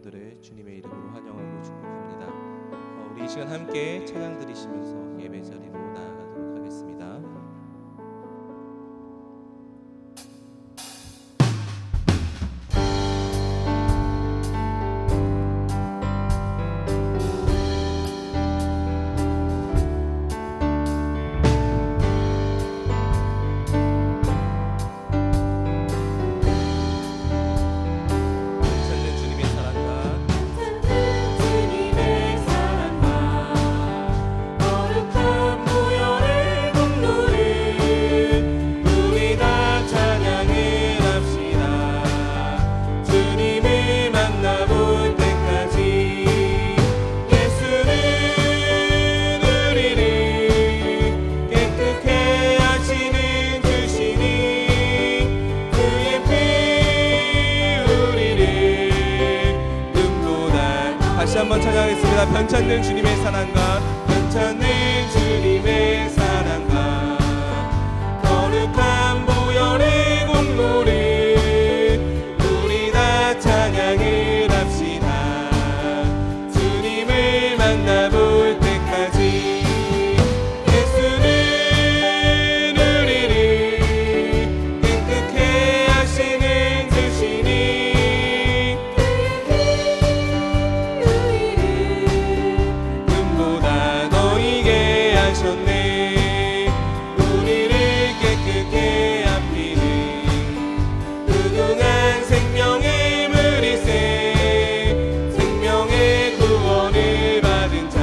여러분들을 주님의 이름으로 환영하고 축복합니다. 우리 이 시간 함께 찬양 드리시면서 예배 자리로 나아가도록 하겠습니다. 다시 한번 찬양하겠습니다. 변찮는 주님의 사랑과 변찮는 주님의 사랑과 거룩한 보혈의 공로를 우리 다 찬양을 합시다. 주님을 만나볼 때까지 예수는 우리를 깨끗게 하시는 주시니 우리를 깨끗게 합히는 무궁한 생명의 물이새 생명의 구원을 받은 자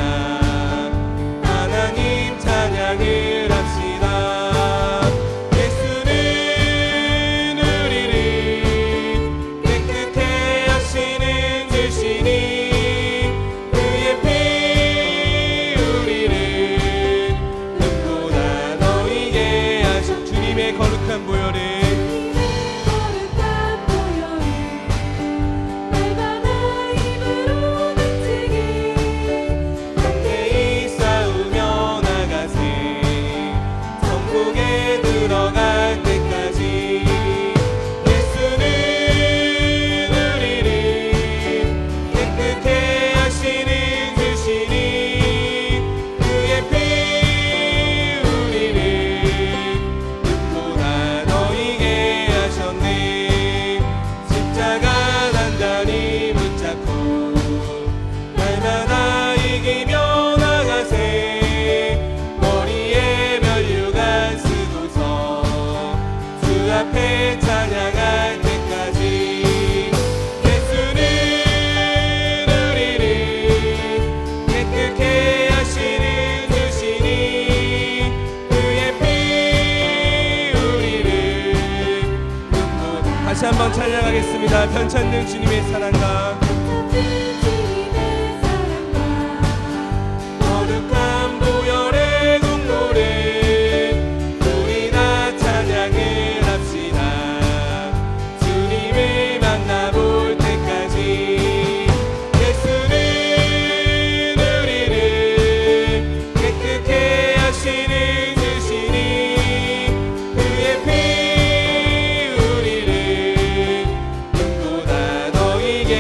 하나님 찬양을 합시다. 예수는 우리를 깨끗게 하시는 주시니 그의 피 거룩한 보혈에 날마다 입으로 외치기 함께 싸우며 나가세 천국에 들어갈 때까지 예수는 우리를 깨끗게 하시는 주시니 그의 피 십자가 단단히 붙잡고 날마다 이기며 나가세 머리에 면류관 쓰고서 주 앞에 찬양할 때까지 예수는 우리를 깨끗게 하시는 주시니 그의 피 우리를 다시 한번 찬양하겠습니다. 변찮는 주님의 사랑과 거룩한 보혈의 공로를 우리 다 찬양을 합시다. 주님을 만나볼 때까지 예수는 우리를 깨끗게 하시는 주시니 그의 피 우리를 눈보다 너희게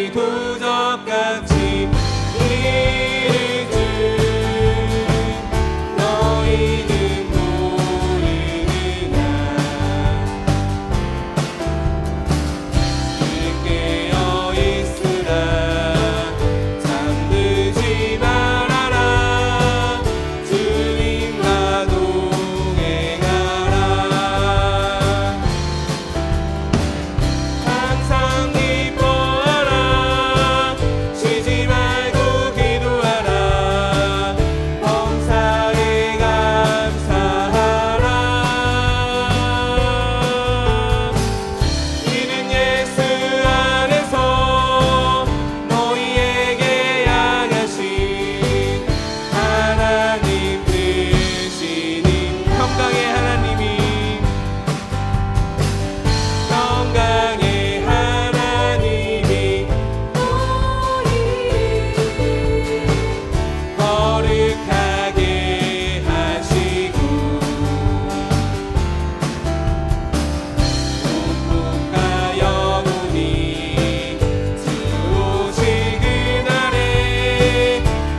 우리 구적같이 이를 주 너희는 모르느냐 깨어 있으라 잠들지 말아라 주님과 동행하라 항상 기뻐하라 쉬지 말고 기도하라 범사에 감사하라 이는 예수 안에서 너희에게 향하신 하나님 되시니 평강의 하나님이 거룩하게 하시고 온몸과 영혼이 주 오실 그날에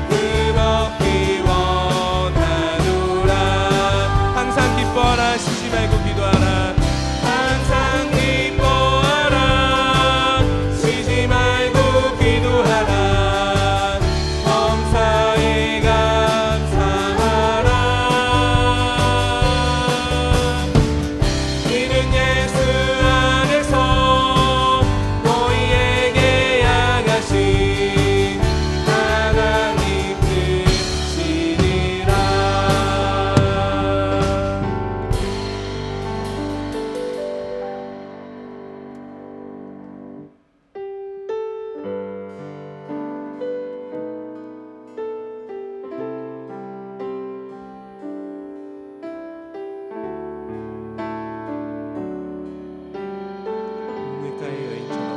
흠없기 원하노라 항상 기뻐하라 쉬지 말고 기도하라 항상 기뻐하라 쉬지 말고 기도하라 범사에 감사하라 이는 예수 안에서 너희에게 향하신 하나님 뜻이니라 우물가의 여인처럼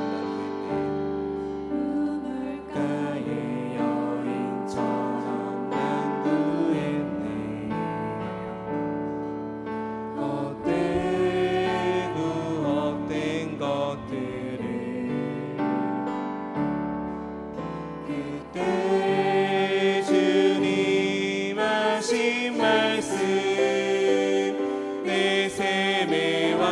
날고 있네 우물가의 여인처럼 난구했네 헛되고 헛된 것들을 그때 주님 하신 말씀 내 샘에 와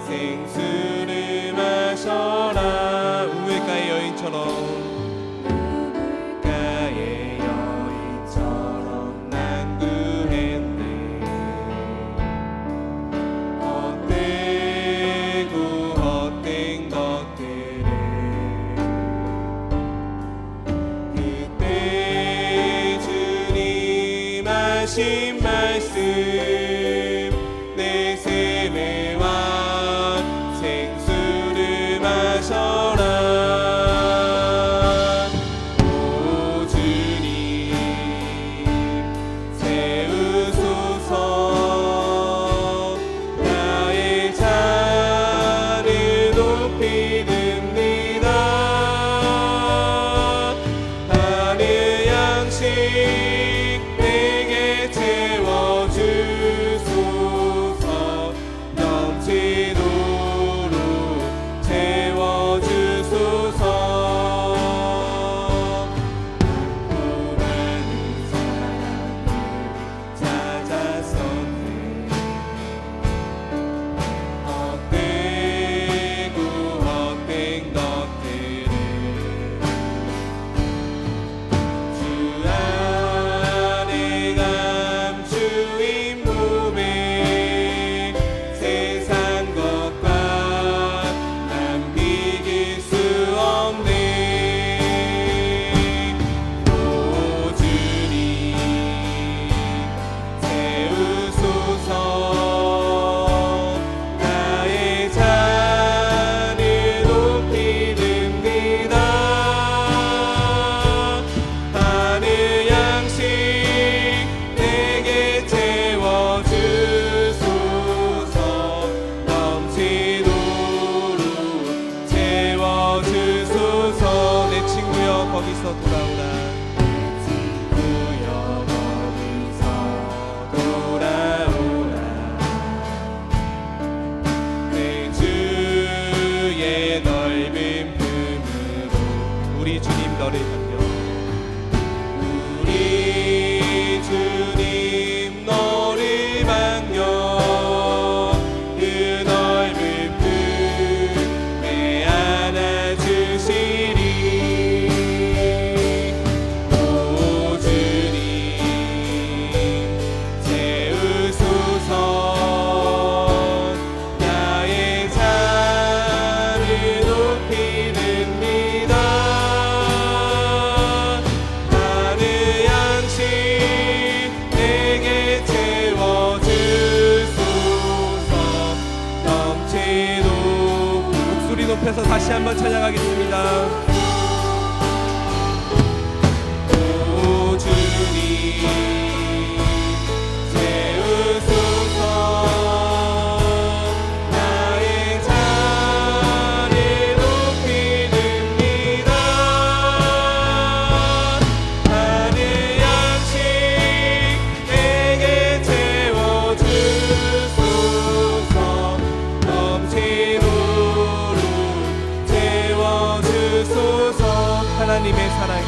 생수를 마셔라 우물가의 여인처럼 우물가의 여인처럼 난구했네 헛되고 헛된 것들을 그때 주님 하신 말씀 내 샘에 와 생수를 마셔라 오 주님 세우소서 나의 잔을 높이 듭니다 하늘 양식 내게 채워주소서 넘치도록 채워주소서 많은 사람을 찾았었네 헛되고 헛된 것들을 주 안에 감추인 몸에 세상 것과 남기길 수 없네 오 주님 세우소서 나의 잔을 높이 듭니다 하늘 양식 내게 채워주소서 넘치도록 채워주소서 내 친구여 거기서 돌아오라 내 친구여 거기서 돌아오라 내 주의 넓은 품으로 우리 주님 너를 섬겨 우리 주님 너를 반겨 그 넓은 품에 안아주시리 오 주님 채우소서 나의 잔을 높이 듭니다 하늘 양식 내게 채워주소서 넘치도록 목소리 높여서 다시 한번 찬양하겠습니다. 오 주님 채우소서 나의 잔을 높이 듭니다 하늘 양식 내게 채워주소서 넘치도록 채워주소서 하나님의 사랑이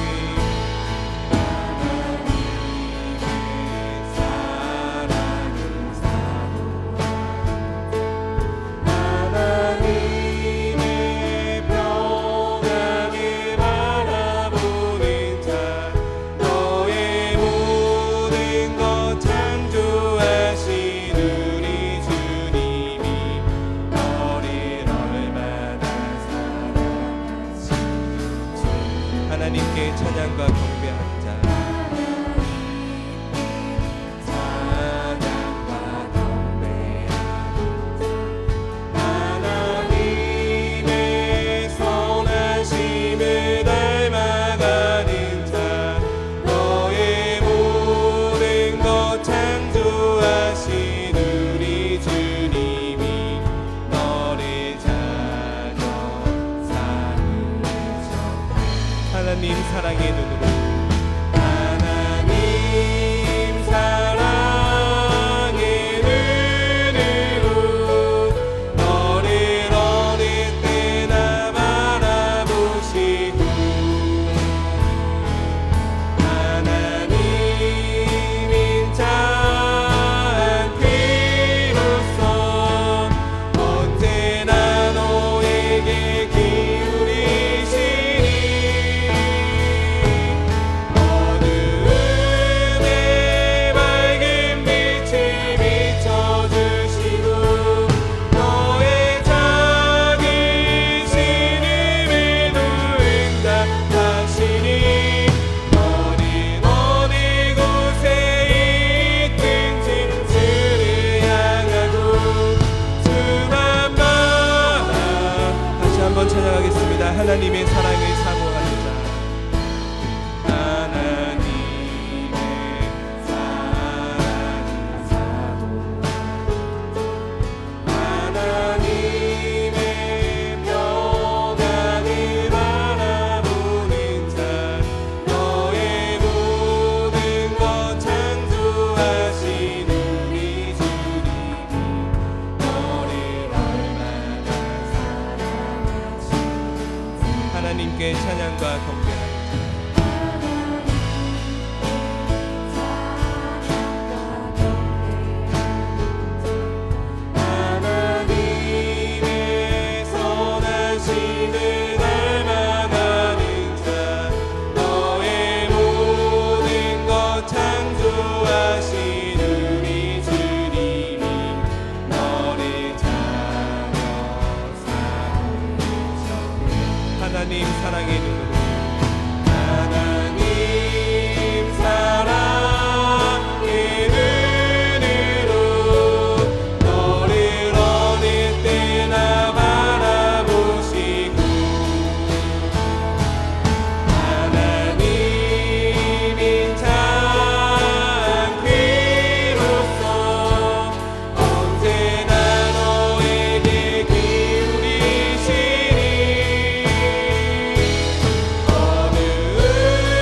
하나님의 평강을 바라보는 자 너의 모든 것 창조하신 우리 주님이 너를 얼마나 사랑하시는지 하나님께 찬양과 경배하는 자 찬양과 경배하는 하나님의 선하심을 닮아가는 자 너의 모든 것 창조하신 우리 주님이 너를 자녀 삼으셨네 하나님 사랑의 눈으로 하나님 사랑의 눈으로 너를 어느 때나 바라보시고 하나님인 자 귀로서 언제나 너에게 기울이시니 어두움에 밝은 빛을 비춰주시고 너의 작은 신음에도 응답하시니 너는 어느 곳에 있든지 주를 향하고 주만 바라 다시 한번 찬양하겠습니다. 하나님의 사랑을 사모하는 자 하나님의 사랑을 사모하는 하나님의 평강을 바라보는 자 너의 모든 것 창조하신 우리 주님이 너를 얼마나 사랑하시는지 하나님께 찬양과 경배하는 하나님의 선하심을 닮아가는 자 너의 모든 것 창조하신 우리 주님이 너를 자녀 삼으셨네 하나님 사랑의 눈으로 하나님 사랑의 눈으로 너를 어느 때나 바라보시고 하나님인 자 귀로서 언제나 너에게 기울이시니 어두움에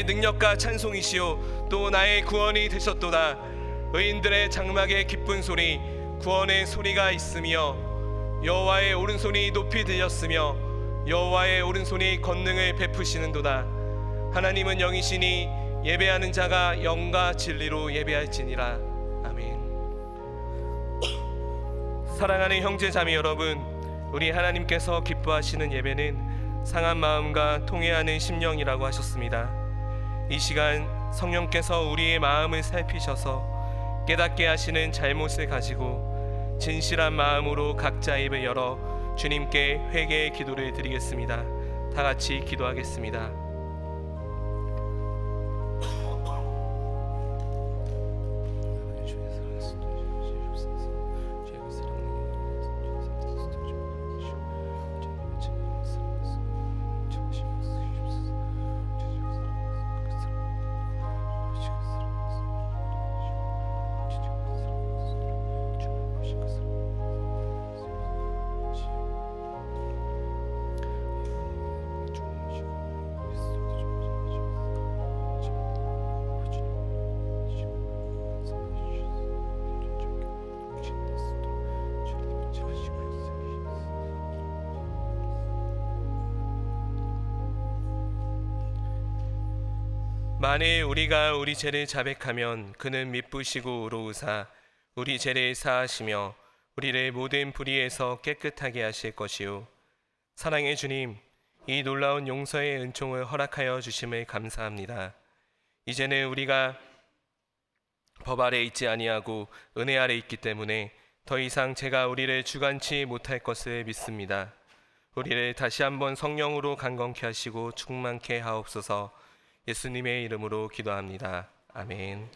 나의 능력과 찬송이시요 또 나의 구원이 되셨도다. 의인들의 장막에 기쁜 소리 구원의 소리가 있으며 여호와의 오른손이 높이 들렸으며 여호와의 오른손이 권능을 베푸시는도다. 하나님은 영이시니 예배하는 자가 영과 진리로 예배할지니라. 아멘. 사랑하는 형제자매 여러분, 우리 하나님께서 기뻐하시는 예배는 상한 마음과 통회하는 심령이라고 하셨습니다. 이 시간 성령께서 우리의 마음을 살피셔서 깨닫게 하시는 잘못을 가지고 진실한 마음으로 각자 입을 열어 주님께 회개의 기도를 드리겠습니다. 다 같이 기도하겠습니다. 만일 우리가 우리 죄를 자백하면 그는 미쁘시고 의로우사 우리 죄를 사하시며 우리를 모든 불의에서 깨끗하게 하실 것이요. 사랑의 주님, 이 놀라운 용서의 은총을 허락하여 주심을 감사합니다. 이제는 우리가 법 아래 있지 아니하고 은혜 아래 있기 때문에 더 이상 죄가 우리를 주관치 못할 것을 믿습니다. 우리를 다시 한번 성령으로 강건케 하시고 충만케 하옵소서. 예수님의 이름으로 기도합니다. 아멘.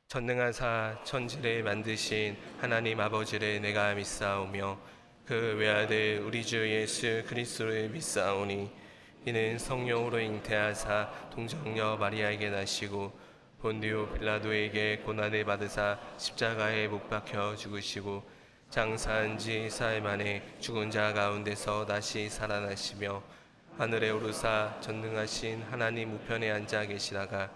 전능하사 천지를 만드신 하나님 아버지를 내가 믿사오며 그 외아들 우리 주 예수 그리스도를 믿사오니 이는 성령으로 잉태하사 동정녀 마리아에게 나시고 본디오 빌라도에게 고난을 받으사 십자가에 못 박혀 죽으시고 장사한 지 사흘 만에 죽은 자 가운데서 다시 살아나시며 하늘에 오르사 전능하신 하나님 우편에 앉아 계시다가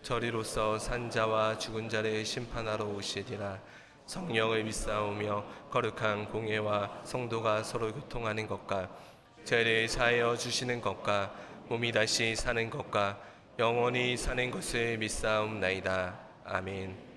저리로서 산자와 죽은 자를 심판하러 오시리라. 성령을 믿사오며 거룩한 공예와 성도가 서로 교통하는 것과 죄를 사하여 주시는 것과 몸이 다시 사는 것과 영원히 사는 것을 믿사옵나이다. 아멘.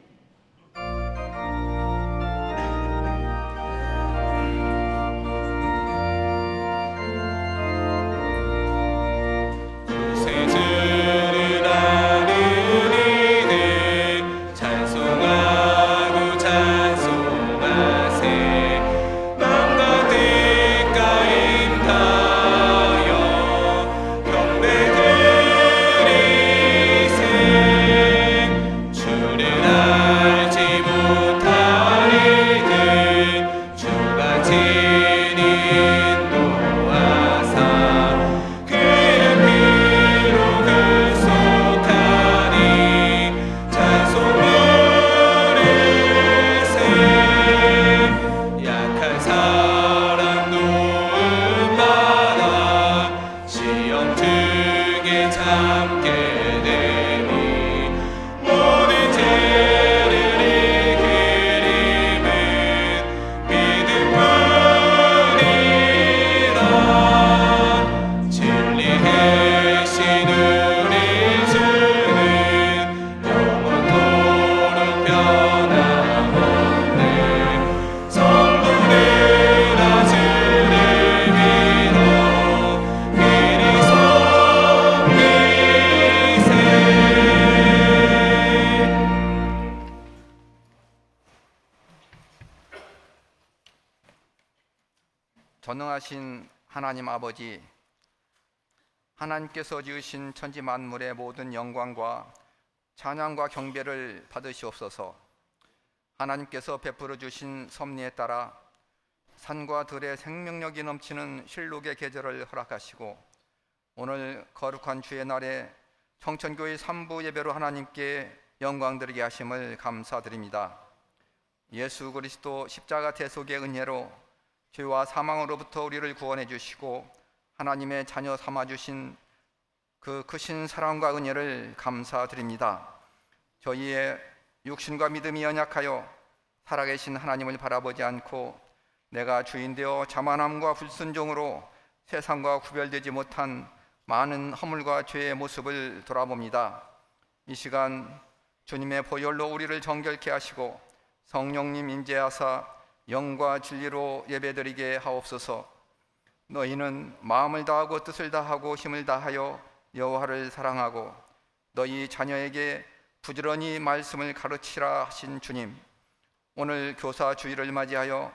전능하신 하나님 아버지, 하나님께서 지으신 천지 만물의 모든 영광과 찬양과 경배를 받으시옵소서. 하나님께서 베풀어 주신 섭리에 따라 산과 들의 생명력이 넘치는 실록의 계절을 허락하시고 오늘 거룩한 주의 날에 청천교회 3부 예배로 하나님께 영광 드리게 하심을 감사드립니다. 예수 그리스도 십자가 대속의 은혜로 죄와 사망으로부터 우리를 구원해 주시고 하나님의 자녀 삼아 주신 그 크신 사랑과 은혜를 감사드립니다. 저희의 육신과 믿음이 연약하여 살아계신 하나님을 바라보지 않고 내가 주인되어 자만함과 불순종으로 세상과 구별되지 못한 많은 허물과 죄의 모습을 돌아봅니다. 이 시간 주님의 보혈로 우리를 정결케 하시고 성령님 임재하사 영과 진리로 예배드리게 하옵소서. 너희는 마음을 다하고 뜻을 다하고 힘을 다하여 여호와를 사랑하고 너희 자녀에게 부지런히 말씀을 가르치라 하신 주님, 오늘 교사 주일을 맞이하여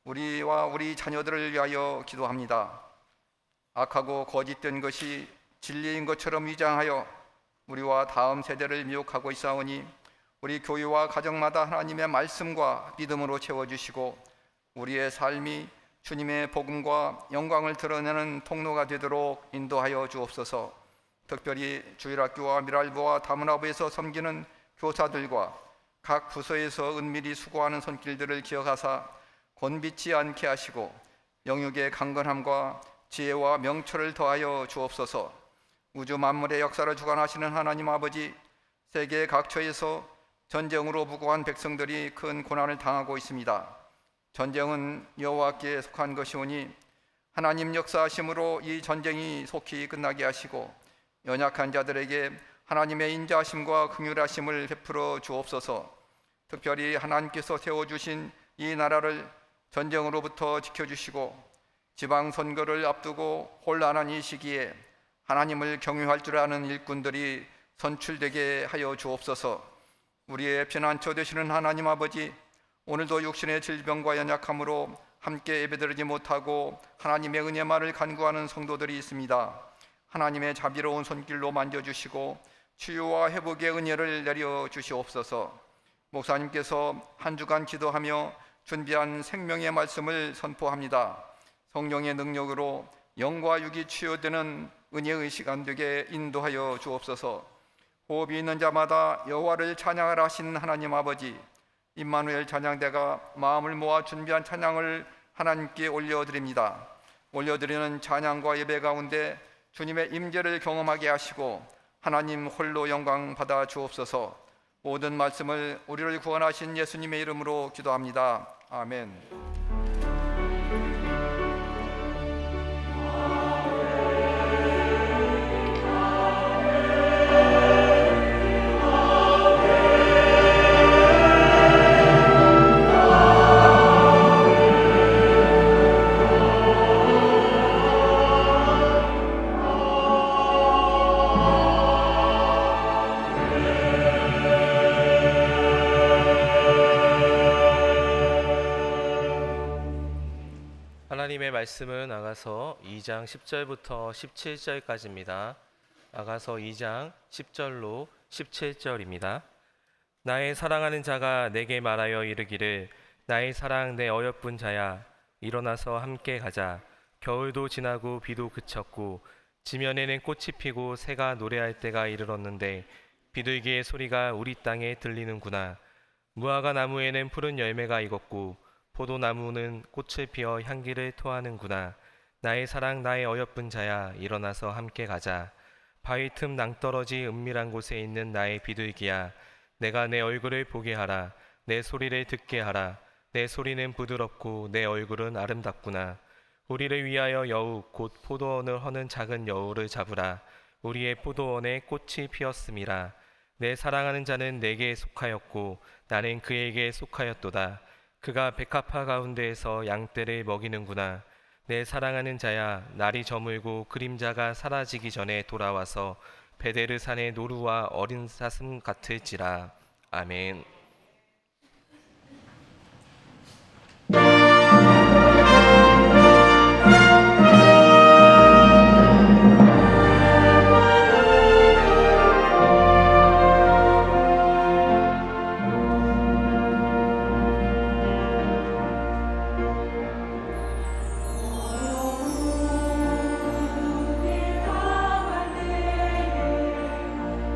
우리와 우리 자녀들을 위하여 기도합니다. 악하고 거짓된 것이 진리인 것처럼 위장하여 우리와 다음 세대를 미혹하고 있사오니 우리 교회와 가정마다 하나님의 말씀과 믿음으로 채워주시고 우리의 삶이 주님의 복음과 영광을 드러내는 통로가 되도록 인도하여 주옵소서. 특별히 주일학교와 미랄부와 다문화부에서 섬기는 교사들과 각 부서에서 은밀히 수고하는 손길들을 기억하사 곤비치 않게 하시고 영육의 강건함과 지혜와 명철을 더하여 주옵소서. 우주 만물의 역사를 주관하시는 하나님 아버지, 세계 각처에서 전쟁으로 무고한 백성들이 큰 고난을 당하고 있습니다. 전쟁은 여호와께 속한 것이오니 하나님 역사하심으로 이 전쟁이 속히 끝나게 하시고 연약한 자들에게 하나님의 인자하심과 긍휼하심을 베풀어 주옵소서. 특별히 하나님께서 세워주신 이 나라를 전쟁으로부터 지켜주시고 지방선거를 앞두고 혼란한 이 시기에 하나님을 경외할 줄 아는 일꾼들이 선출되게 하여 주옵소서. 우리의 피난처 되시는 하나님 아버지, 오늘도 육신의 질병과 연약함으로 함께 예배드리지 못하고 하나님의 은혜만을 간구하는 성도들이 있습니다. 하나님의 자비로운 손길로 만져주시고 치유와 회복의 은혜를 내려 주시옵소서. 목사님께서 한 주간 기도하며 준비한 생명의 말씀을 선포합니다. 성령의 능력으로 영과 육이 치유되는 은혜의 시간 되게 인도하여 주옵소서. 호흡이 있는 자마다 여호와를 찬양하라 하신 하나님 아버지, 임마누엘 찬양대가 마음을 모아 준비한 찬양을 하나님께 올려드립니다. 올려드리는 찬양과 예배 가운데 주님의 임재를 경험하게 하시고 하나님 홀로 영광 받아 주옵소서. 모든 말씀을 우리를 구원하신 예수님의 이름으로 기도합니다. 아멘. 하나님의 말씀은 아가서 2장 10절부터 17절까지입니다. 아가서 2장 10절로 17절입니다. 나의 사랑하는 자가 내게 말하여 이르기를 나의 사랑 내 어여쁜 자야 일어나서 함께 가자. 겨울도 지나고 비도 그쳤고 지면에는 꽃이 피고 새가 노래할 때가 이르렀는데 비둘기의 소리가 우리 땅에 들리는구나. 무화과 나무에는 푸른 열매가 익었고 포도나무는 꽃을 피워 향기를 토하는구나. 나의 사랑 나의 어여쁜 자야 일어나서 함께 가자. 바위 틈 낭떠러지 은밀한 곳에 있는 나의 비둘기야 내가 내 얼굴을 보게 하라. 내 소리를 듣게 하라. 내 소리는 부드럽고 내 얼굴은 아름답구나. 우리를 위하여 여우 곧 포도원을 허는 작은 여우를 잡으라. 우리의 포도원에 꽃이 피었음이라. 내 사랑하는 자는 내게 속하였고 나는 그에게 속하였도다. 그가 백합화 가운데에서 양떼를 먹이는구나. 내 사랑하는 자야 날이 저물고 그림자가 사라지기 전에 돌아와서 베데르 산의 노루와 어린 사슴 같을지라. 아멘.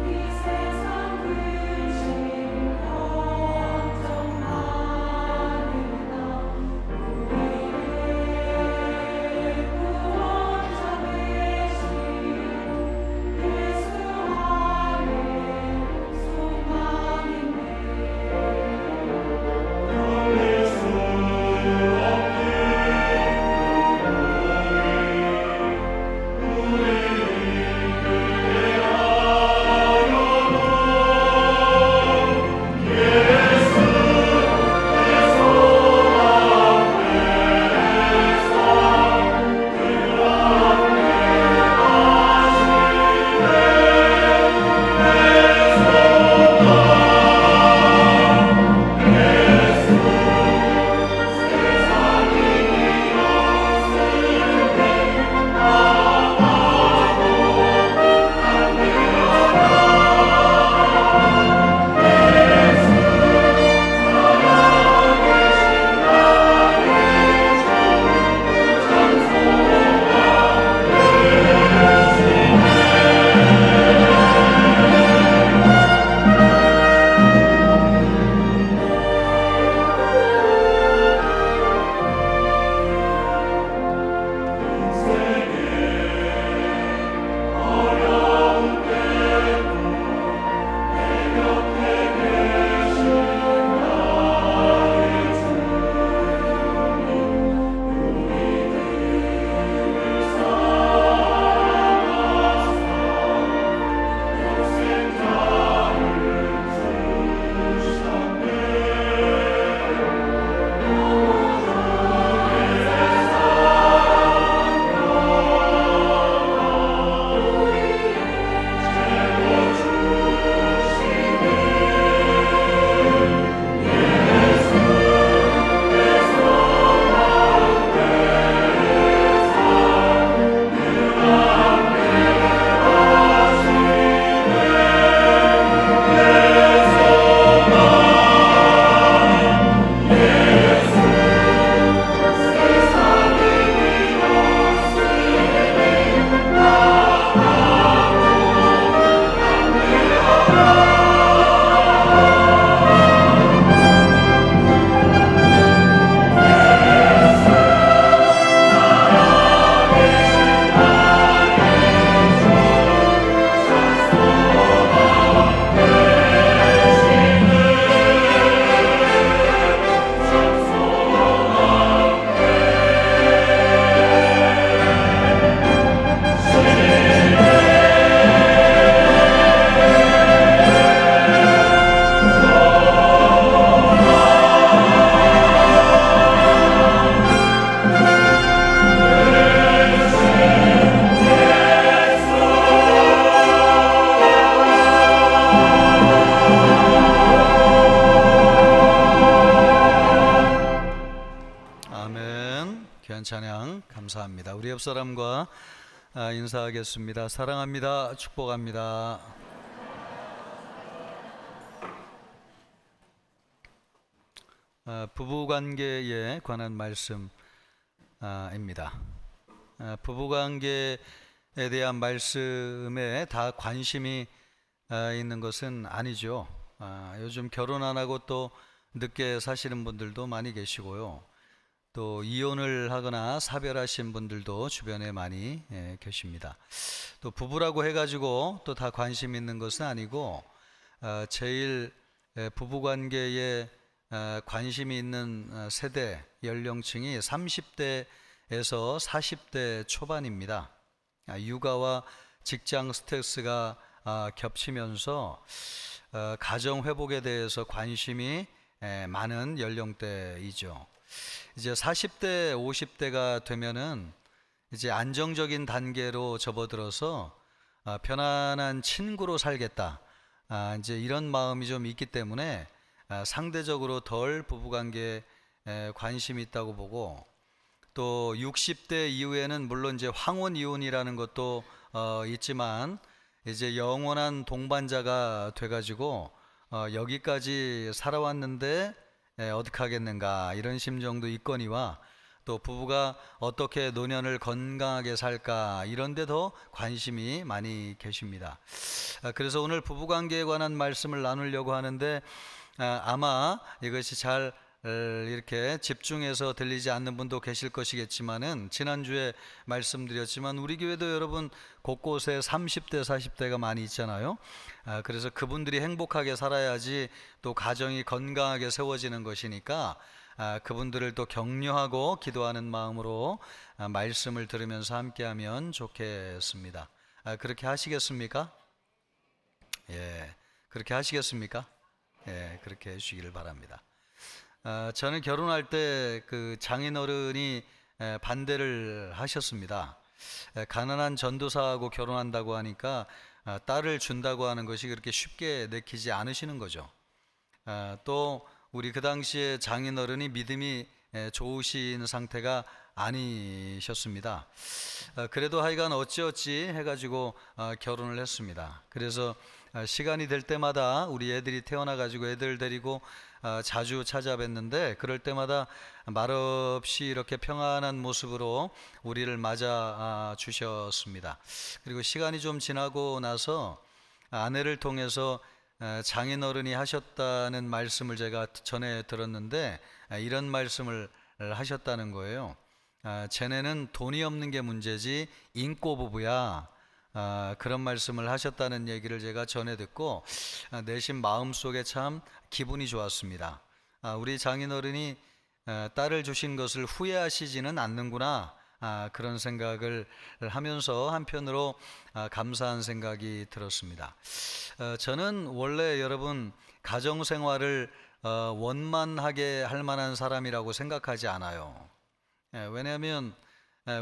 이 세상 근심 감사합니다. 우리 옆 사람과 인사하겠습니다. 사랑합니다. 축복합니다. 부부관계에 관한 말씀입니다. 부부관계에 대한 말씀에 다 관심이 있는 것은 아니죠. 요즘 결혼 안 하고 또 늦게 사시는 분들도 많이 계시고요. 또 이혼을 하거나 사별하신 분들도 주변에 많이 계십니다. 또 부부라고 해가지고 또 다 관심 있는 것은 아니고 제일 부부관계에 관심이 있는 세대 연령층이 30대에서 40대 초반입니다. 육아와 직장 스트레스가 겹치면서 가정 회복에 대해서 관심이 많은 연령대이죠. 이제 40대, 50대가 되면은 이제 안정적인 단계로 접어들어서 편안한 친구로 살겠다. 이제 이런 마음이 좀 있기 때문에 상대적으로 덜 부부관계에 관심이 있다고 보고, 또 60대 이후에는 물론 이제 황혼 이혼이라는 것도 있지만 이제 영원한 동반자가 돼가지고 여기까지 살아왔는데 어떻게 하겠는가 이런 심정도 있거니와, 또 부부가 어떻게 노년을 건강하게 살까 이런 데 더 관심이 많이 계십니다. 그래서 오늘 부부관계에 관한 말씀을 나누려고 하는데 아마 이것이 잘 이렇게 집중해서 들리지 않는 분도 계실 것이겠지만은, 지난주에 말씀드렸지만 우리 교회도 여러분 곳곳에 30대 40대가 많이 있잖아요. 그래서 그분들이 행복하게 살아야지 또 가정이 건강하게 세워지는 것이니까 그분들을 또 격려하고 기도하는 마음으로 말씀을 들으면서 함께하면 좋겠습니다. 그렇게 하시겠습니까? 예, 그렇게 하시겠습니까? 예, 그렇게 해주시기를 바랍니다. 저는 결혼할 때 그 장인어른이 반대를 하셨습니다. 가난한 전도사하고 결혼한다고 하니까 딸을 준다고 하는 것이 그렇게 쉽게 내키지 않으시는 거죠. 또 우리 그 당시에 장인어른이 믿음이 좋으신 상태가 아니셨습니다. 그래도 하여간 어찌어찌 해가지고 결혼을 했습니다. 그래서 시간이 될 때마다 우리 애들이 태어나가지고 애들 데리고 자주 찾아뵀는데, 그럴 때마다 말없이 이렇게 평안한 모습으로 우리를 맞아 주셨습니다. 그리고 시간이 좀 지나고 나서 아내를 통해서 장인어른이 하셨다는 말씀을 제가 전에 들었는데, 이런 말씀을 하셨다는 거예요. 쟤네는 돈이 없는 게 문제지 인꼬 부부야. 그런 말씀을 하셨다는 얘기를 제가 전해 듣고 내심 마음속에 참 기분이 좋았습니다. 우리 장인어른이 딸을 주신 것을 후회하시지는 않는구나, 그런 생각을 하면서 한편으로 감사한 생각이 들었습니다. 저는 원래 여러분 가정생활을 원만하게 할 만한 사람이라고 생각하지 않아요. 왜냐하면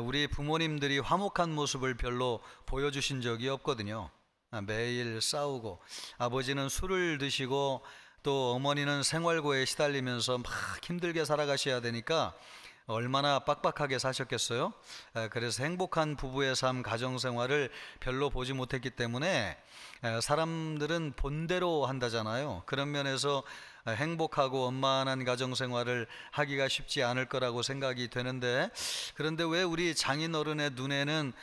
우리 부모님들이 화목한 모습을 별로 보여주신 적이 없거든요. 매일 싸우고, 아버지는 술을 드시고 또 어머니는 생활고에 시달리면서 막 힘들게 살아가셔야 되니까 얼마나 빡빡하게 사셨겠어요? 그래서 행복한 부부의 삶, 가정생활을 별로 보지 못했기 때문에 사람들은 본대로 한다잖아요. 그런 면에서 행복하고 원만한 가정생활을 하기가 쉽지 않을 거라고 생각이 되는데, 그런데 왜 우리 장인어른의 눈에는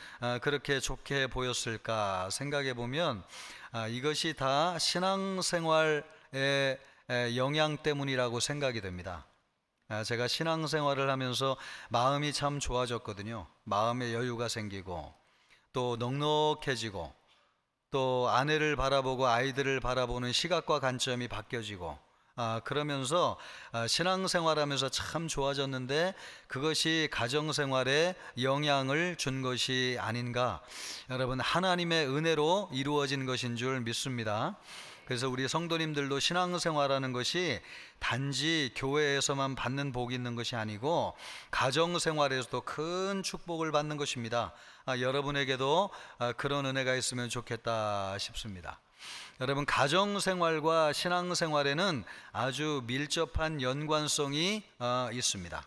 그렇게 좋게 보였을까 생각해 보면 이것이 다 신앙생활의 영향 때문이라고 생각이 됩니다. 제가 신앙생활을 하면서 마음이 참 좋아졌거든요. 마음에 여유가 생기고 또 넉넉해지고, 또 아내를 바라보고 아이들을 바라보는 시각과 관점이 바뀌어지고, 그러면서 신앙생활하면서 참 좋아졌는데, 그것이 가정생활에 영향을 준 것이 아닌가. 여러분, 하나님의 은혜로 이루어진 것인 줄 믿습니다. 그래서 우리 성도님들도 신앙생활하는 것이 단지 교회에서만 받는 복이 있는 것이 아니고 가정생활에서도 큰 축복을 받는 것입니다. 여러분에게도 그런 은혜가 있으면 좋겠다 싶습니다. 여러분, 가정생활과 신앙생활에는 아주 밀접한 연관성이 있습니다.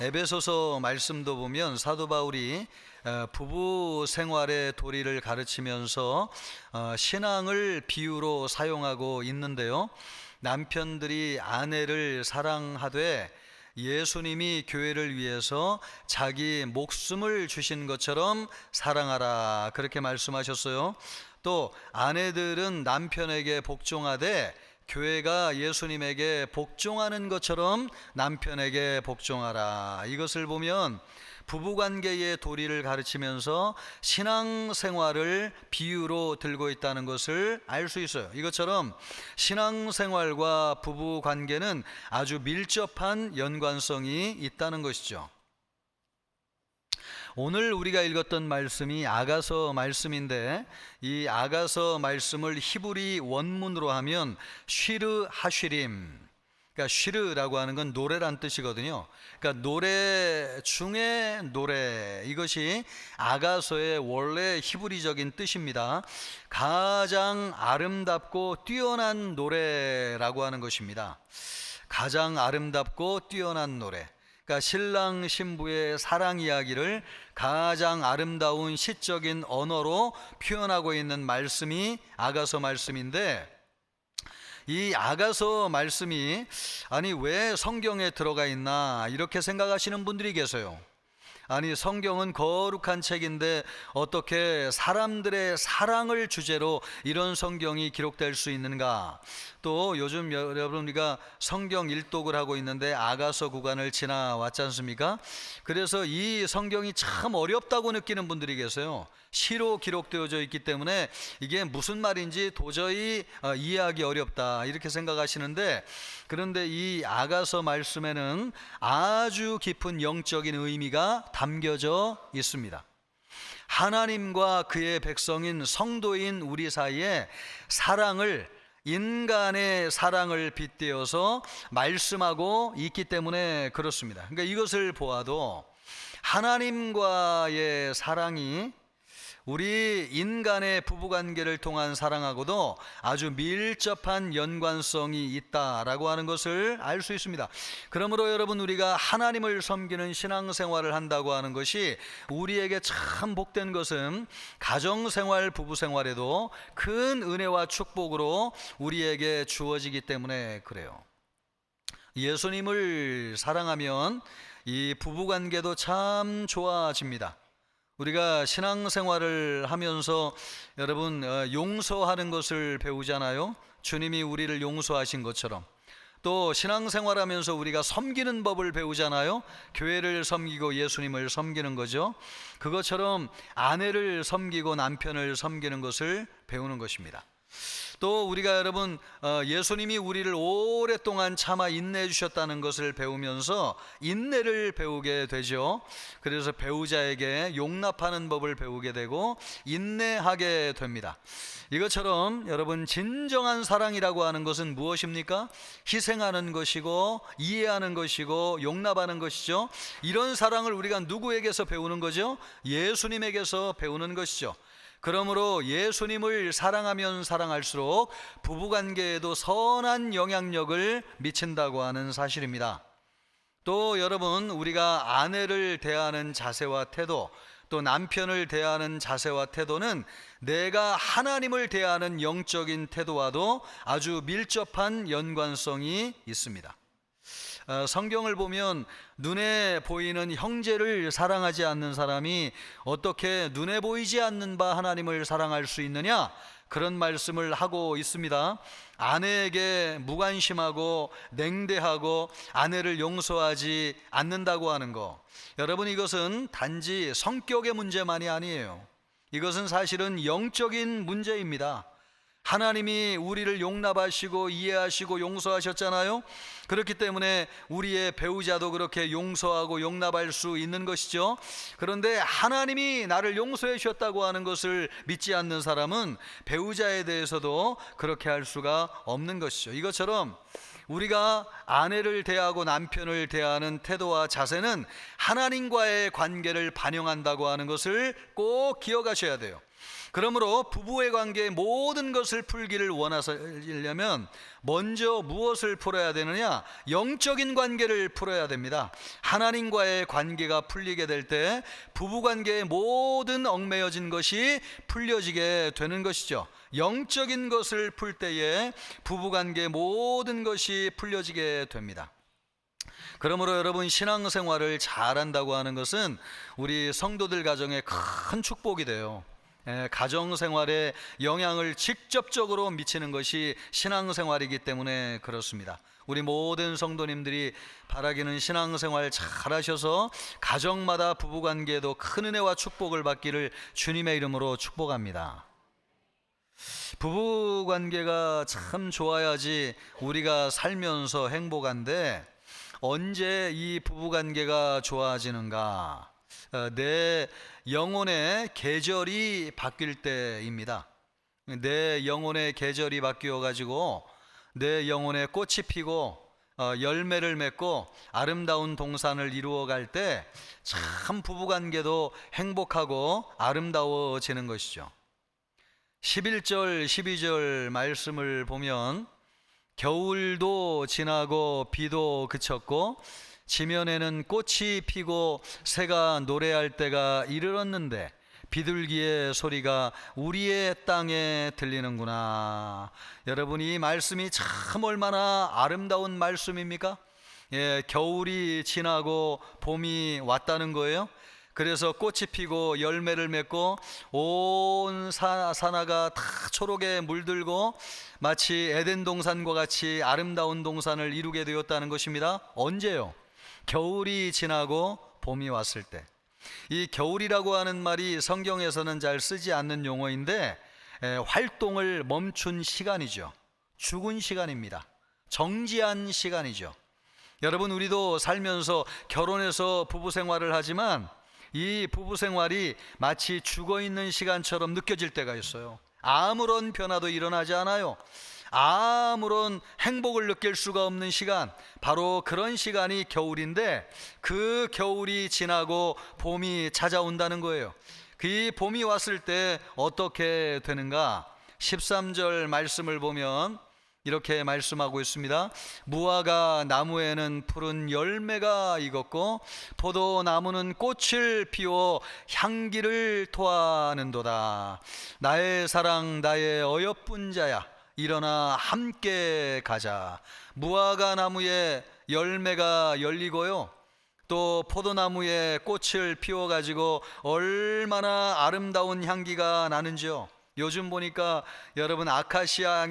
에베소서 말씀도 보면 사도 바울이 부부 생활의 도리를 가르치면서 신앙을 비유로 사용하고 있는데요. 남편들이 아내를 사랑하되 예수님이 교회를 위해서 자기 목숨을 주신 것처럼 사랑하라, 그렇게 말씀하셨어요. 또 아내들은 남편에게 복종하되 교회가 예수님에게 복종하는 것처럼 남편에게 복종하라. 이것을 보면 부부관계의 도리를 가르치면서 신앙생활을 비유로 들고 있다는 것을 알 수 있어요. 이것처럼 신앙생활과 부부관계는 아주 밀접한 연관성이 있다는 것이죠. 오늘 우리가 읽었던 말씀이 아가서 말씀인데, 이 아가서 말씀을 히브리 원문으로 하면 쉬르 하쉬림, 그러니까 쉬르라고 하는 건 노래란 뜻이거든요. 그러니까 노래 중에 노래, 이것이 아가서의 원래 히브리적인 뜻입니다. 가장 아름답고 뛰어난 노래라고 하는 것입니다. 가장 아름답고 뛰어난 노래, 그러니까 신랑 신부의 사랑 이야기를 가장 아름다운 시적인 언어로 표현하고 있는 말씀이 아가서 말씀인데, 이 아가서 말씀이 아니 왜 성경에 들어가 있나 이렇게 생각하시는 분들이 계세요. 아니 성경은 거룩한 책인데 어떻게 사람들의 사랑을 주제로 이런 성경이 기록될 수 있는가? 또 요즘 여러분 우리가 성경 일독을 하고 있는데 아가서 구간을 지나왔지 않습니까? 그래서 이 성경이 참 어렵다고 느끼는 분들이 계세요. 시로 기록되어져 있기 때문에 이게 무슨 말인지 도저히 이해하기 어렵다 이렇게 생각하시는데, 그런데 이 아가서 말씀에는 아주 깊은 영적인 의미가 담겨져 있습니다. 하나님과 그의 백성인 성도인 우리 사이에 사랑을, 인간의 사랑을 빗대어서 말씀하고 있기 때문에 그렇습니다. 그러니까 이것을 보아도 하나님과의 사랑이 우리 인간의 부부관계를 통한 사랑하고도 아주 밀접한 연관성이 있다라고 하는 것을 알 수 있습니다. 그러므로 여러분, 우리가 하나님을 섬기는 신앙생활을 한다고 하는 것이 우리에게 참 복된 것은 가정생활, 부부생활에도 큰 은혜와 축복으로 우리에게 주어지기 때문에 그래요. 예수님을 사랑하면 이 부부관계도 참 좋아집니다. 우리가 신앙생활을 하면서 여러분 용서하는 것을 배우잖아요. 주님이 우리를 용서하신 것처럼. 또 신앙생활하면서 우리가 섬기는 법을 배우잖아요. 교회를 섬기고 예수님을 섬기는 거죠. 그것처럼 아내를 섬기고 남편을 섬기는 것을 배우는 것입니다. 또 우리가 여러분 예수님이 우리를 오랫동안 참아 인내해 주셨다는 것을 배우면서 인내를 배우게 되죠. 그래서 배우자에게 용납하는 법을 배우게 되고 인내하게 됩니다. 이것처럼 여러분 진정한 사랑이라고 하는 것은 무엇입니까? 희생하는 것이고 이해하는 것이고 용납하는 것이죠. 이런 사랑을 우리가 누구에게서 배우는 거죠? 예수님에게서 배우는 것이죠. 그러므로 예수님을 사랑하면 사랑할수록 부부관계에도 선한 영향력을 미친다고 하는 사실입니다. 또 여러분, 우리가 아내를 대하는 자세와 태도, 또 남편을 대하는 자세와 태도는 내가 하나님을 대하는 영적인 태도와도 아주 밀접한 연관성이 있습니다. 성경을 보면 눈에 보이는 형제를 사랑하지 않는 사람이 어떻게 눈에 보이지 않는 바 하나님을 사랑할 수 있느냐? 그런 말씀을 하고 있습니다. 아내에게 무관심하고 냉대하고 아내를 용서하지 않는다고 하는 거, 여러분 이것은 단지 성격의 문제만이 아니에요. 이것은 사실은 영적인 문제입니다. 하나님이 우리를 용납하시고 이해하시고 용서하셨잖아요. 그렇기 때문에 우리의 배우자도 그렇게 용서하고 용납할 수 있는 것이죠. 그런데 하나님이 나를 용서해 주셨다고 하는 것을 믿지 않는 사람은 배우자에 대해서도 그렇게 할 수가 없는 것이죠. 이것처럼 우리가 아내를 대하고 남편을 대하는 태도와 자세는 하나님과의 관계를 반영한다고 하는 것을 꼭 기억하셔야 돼요. 그러므로 부부의 관계의 모든 것을 풀기를 원하시려면 먼저 무엇을 풀어야 되느냐? 영적인 관계를 풀어야 됩니다. 하나님과의 관계가 풀리게 될 때 부부 관계의 모든 얽매여진 것이 풀려지게 되는 것이죠. 영적인 것을 풀 때에 부부 관계의 모든 것이 풀려지게 됩니다. 그러므로 여러분, 신앙생활을 잘한다고 하는 것은 우리 성도들 가정에 큰 축복이 돼요. 가정생활에 영향을 직접적으로 미치는 것이 신앙생활이기 때문에 그렇습니다. 우리 모든 성도님들이 바라기는 신앙생활 잘하셔서 가정마다 부부관계에도 큰 은혜와 축복을 받기를 주님의 이름으로 축복합니다. 부부관계가 참 좋아야지 우리가 살면서 행복한데, 언제 이 부부관계가 좋아지는가? 내 영혼의 계절이 바뀔 때입니다. 내 영혼의 계절이 바뀌어 가지고 내 영혼의 꽃이 피고 열매를 맺고 아름다운 동산을 이루어 갈 때 참 부부관계도 행복하고 아름다워지는 것이죠. 11절 12절 말씀을 보면 겨울도 지나고 비도 그쳤고 지면에는 꽃이 피고 새가 노래할 때가 이르렀는데 비둘기의 소리가 우리의 땅에 들리는구나. 여러분, 이 말씀이 참 얼마나 아름다운 말씀입니까? 겨울이 지나고 봄이 왔다는 거예요. 그래서 꽃이 피고 열매를 맺고 온 산하가 다 초록에 물들고 마치 에덴 동산과 같이 아름다운 동산을 이루게 되었다는 것입니다. 언제요? 겨울이 지나고 봄이 왔을 때. 이 겨울이라고 하는 말이 성경에서는 잘 쓰지 않는 용어인데 활동을 멈춘 시간이죠. 죽은 시간입니다. 정지한 시간이죠. 여러분, 우리도 살면서 결혼해서 부부 생활을 하지만 이 부부 생활이 마치 죽어있는 시간처럼 느껴질 때가 있어요. 아무런 변화도 일어나지 않아요. 아무런 행복을 느낄 수가 없는 시간, 바로 그런 시간이 겨울인데, 그 겨울이 지나고 봄이 찾아온다는 거예요. 그 봄이 왔을 때 어떻게 되는가? 13절 말씀을 보면 이렇게 말씀하고 있습니다. 무화과 나무에는 푸른 열매가 익었고 포도나무는 꽃을 피워 향기를 토하는도다. 나의 사랑, 나의 어여쁜 자야, 일어나 함께 가자. 무화과 나무에 열매가 열리고요, 또 포도나무에 꽃을 피워가지고 얼마나 아름다운 향기가 나는지요. 요즘 보니까 여러분, 아카시아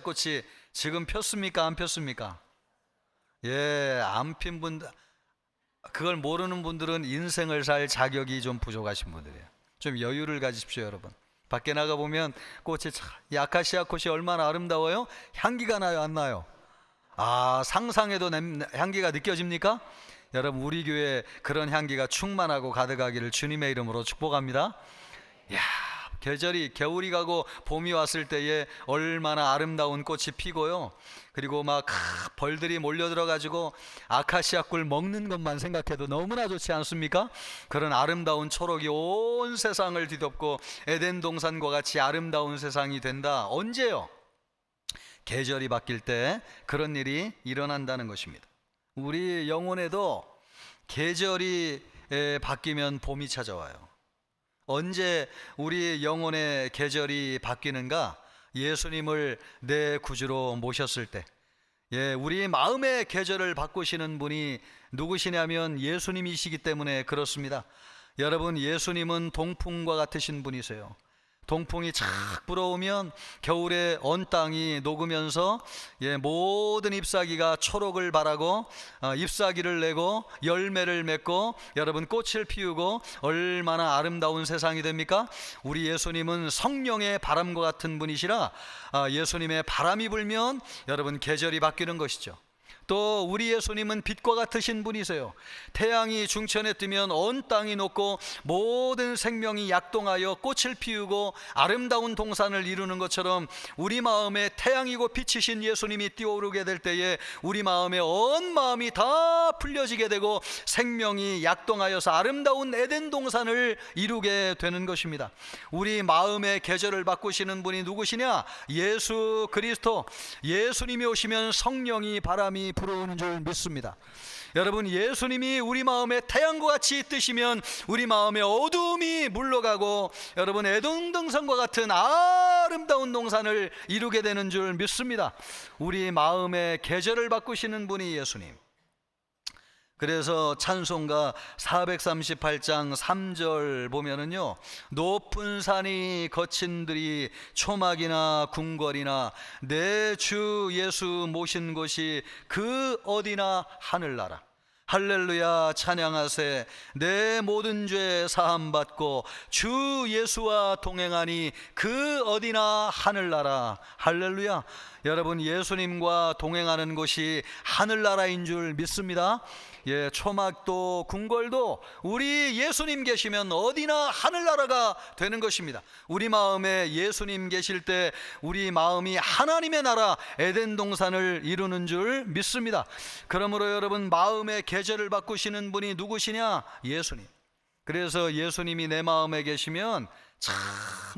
꽃이 지금 폈습니까? 안 폈습니까? 안 핀 분들, 그걸 모르는 분들은 인생을 살 자격이 좀 부족하신 분들이에요. 좀 여유를 가지십시오, 여러분. 밖에 나가 보면 이 아카시아 꽃이 얼마나 아름다워요? 향기가 나요, 안 나요? 상상해도 향기가 느껴집니까? 여러분, 우리 교회 그런 향기가 충만하고 가득하기를 주님의 이름으로 축복합니다. 계절이, 겨울이 가고 봄이 왔을 때에 얼마나 아름다운 꽃이 피고요, 그리고 막 벌들이 몰려들어 가지고 아카시아 꿀 먹는 것만 생각해도 너무나 좋지 않습니까? 그런 아름다운 초록이 온 세상을 뒤덮고 에덴 동산과 같이 아름다운 세상이 된다. 언제요? 계절이 바뀔 때 그런 일이 일어난다는 것입니다. 우리 영혼에도 계절이 바뀌면 봄이 찾아와요. 언제 우리 영혼의 계절이 바뀌는가? 예수님을 내 구주로 모셨을 때. 우리 마음의 계절을 바꾸시는 분이 누구시냐면 예수님이시기 때문에 그렇습니다. 여러분, 예수님은 동풍과 같으신 분이세요. 동풍이 착 불어오면 겨울에 언 땅이 녹으면서 모든 잎사귀가 초록을 발하고 잎사귀를 내고 열매를 맺고 여러분, 꽃을 피우고 얼마나 아름다운 세상이 됩니까? 우리 예수님은 성령의 바람과 같은 분이시라 예수님의 바람이 불면 여러분, 계절이 바뀌는 것이죠. 또 우리 예수님은 빛과 같으신 분이세요. 태양이 중천에 뜨면 온 땅이 녹고 모든 생명이 약동하여 꽃을 피우고 아름다운 동산을 이루는 것처럼 우리 마음에 태양이고 빛이신 예수님이 뛰어오르게 될 때에 우리 마음에 온 마음이 다 풀려지게 되고 생명이 약동하여서 아름다운 에덴 동산을 이루게 되는 것입니다. 우리 마음의 계절을 바꾸시는 분이 누구시냐? 예수 그리스도. 예수님이 오시면 성령이 바람이 불어오는 줄 믿습니다. 여러분, 예수님이 우리 마음에 태양과 같이 뜨시면 우리 마음의 어두움이 물러가고 여러분 에덴 동산과 같은 아름다운 동산을 이루게 되는 줄 믿습니다. 우리 마음의 계절을 바꾸시는 분이 예수님. 그래서 찬송가 438장 3절 보면은요, 높은 산이 거친 들이 초막이나 궁궐이나 내 주 예수 모신 곳이 그 어디나 하늘나라. 할렐루야 찬양하세. 내 모든 죄 사함 받고 주 예수와 동행하니 그 어디나 하늘나라. 할렐루야. 여러분, 예수님과 동행하는 곳이 하늘나라인 줄 믿습니다. 예, 초막도 궁궐도 우리 예수님 계시면 어디나 하늘나라가 되는 것입니다. 우리 마음에 예수님 계실 때 우리 마음이 하나님의 나라 에덴 동산을 이루는 줄 믿습니다. 그러므로 여러분, 마음의 계절을 바꾸시는 분이 누구시냐? 예수님. 그래서 예수님이 내 마음에 계시면 참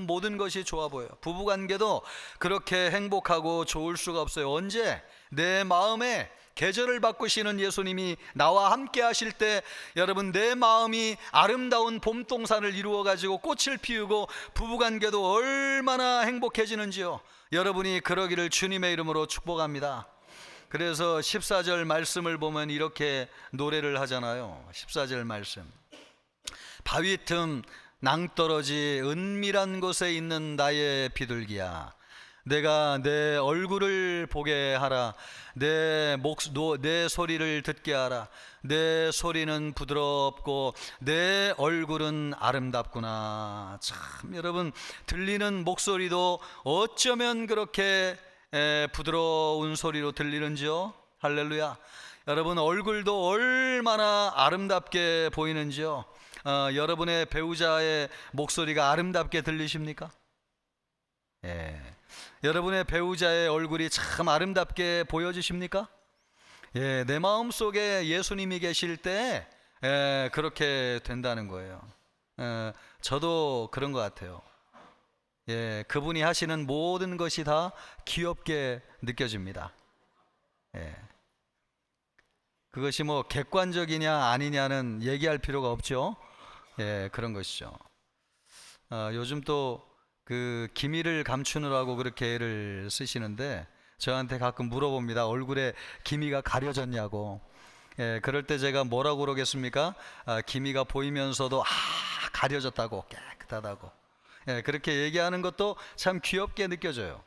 모든 것이 좋아 보여요. 부부관계도 그렇게 행복하고 좋을 수가 없어요. 언제? 내 마음에 계절을 바꾸시는 예수님이 나와 함께 하실 때 여러분, 내 마음이 아름다운 봄동산을 이루어 가지고 꽃을 피우고 부부관계도 얼마나 행복해지는지요. 여러분이 그러기를 주님의 이름으로 축복합니다. 그래서 14절 말씀을 보면 이렇게 노래를 하잖아요. 14절 말씀. 바위 틈 낭떠러지 은밀한 곳에 있는 나의 비둘기야, 내가 내 얼굴을 보게 하라. 내 소리를 듣게 하라. 내 소리는 부드럽고 내 얼굴은 아름답구나. 참 여러분, 들리는 목소리도 어쩌면 그렇게 부드러운 소리로 들리는지요. 할렐루야. 여러분, 얼굴도 얼마나 아름답게 보이는지요. 여러분의 배우자의 목소리가 아름답게 들리십니까? 예. 여러분의 배우자의 얼굴이 참 아름답게 보여지십니까? 예, 내 마음 속에 예수님이 계실 때 그렇게 된다는 거예요. 저도 그런 것 같아요. 예, 그분이 하시는 모든 것이 다 귀엽게 느껴집니다. 예. 그것이 뭐 객관적이냐 아니냐는 얘기할 필요가 없죠. 예, 그런 것이죠. 요즘 또 그 기미를 감추느라고 그렇게 애를 쓰시는데 저한테 가끔 물어봅니다. 얼굴에 기미가 가려졌냐고. 예, 그럴 때 제가 뭐라고 그러겠습니까? 기미가 보이면서도 가려졌다고, 깨끗하다고. 예, 그렇게 얘기하는 것도 참 귀엽게 느껴져요.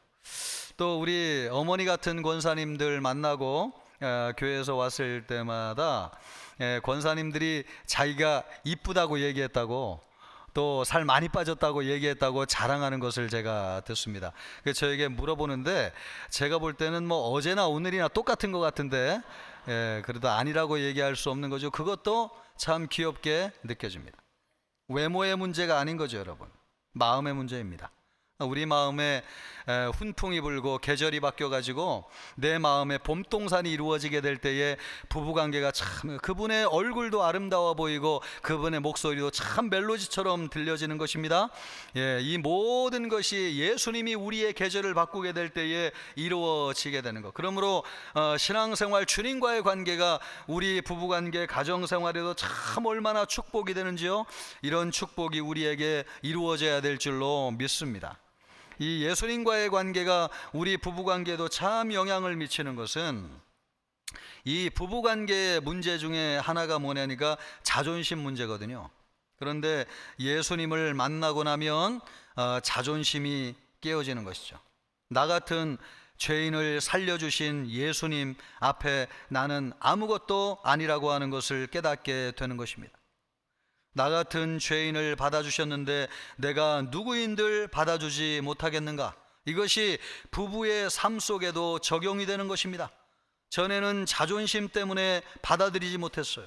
또 우리 어머니 같은 권사님들 만나고 교회에서 왔을 때마다 권사님들이 자기가 이쁘다고 얘기했다고, 또 살 많이 빠졌다고 얘기했다고 자랑하는 것을 제가 듣습니다. 그래서 저에게 물어보는데 제가 볼 때는 뭐 어제나 오늘이나 똑같은 것 같은데 그래도 아니라고 얘기할 수 없는 거죠. 그것도 참 귀엽게 느껴집니다. 외모의 문제가 아닌 거죠, 여러분. 마음의 문제입니다. 우리 마음에 훈풍이 불고 계절이 바뀌어가지고 내 마음에 봄동산이 이루어지게 될 때에 부부관계가 참, 그분의 얼굴도 아름다워 보이고 그분의 목소리도 참 멜로디처럼 들려지는 것입니다. 예, 이 모든 것이 예수님이 우리의 계절을 바꾸게 될 때에 이루어지게 되는 것. 그러므로 신앙생활, 주님과의 관계가 우리 부부관계, 가정생활에도 참 얼마나 축복이 되는지요. 이런 축복이 우리에게 이루어져야 될 줄로 믿습니다. 이 예수님과의 관계가 우리 부부관계에도 참 영향을 미치는 것은, 이 부부관계의 문제 중에 하나가 뭐냐니까 자존심 문제거든요. 그런데 예수님을 만나고 나면 자존심이 깨어지는 것이죠. 나 같은 죄인을 살려주신 예수님 앞에 나는 아무것도 아니라고 하는 것을 깨닫게 되는 것입니다. 나 같은 죄인을 받아주셨는데 내가 누구인들 받아주지 못하겠는가? 이것이 부부의 삶 속에도 적용이 되는 것입니다. 전에는 자존심 때문에 받아들이지 못했어요.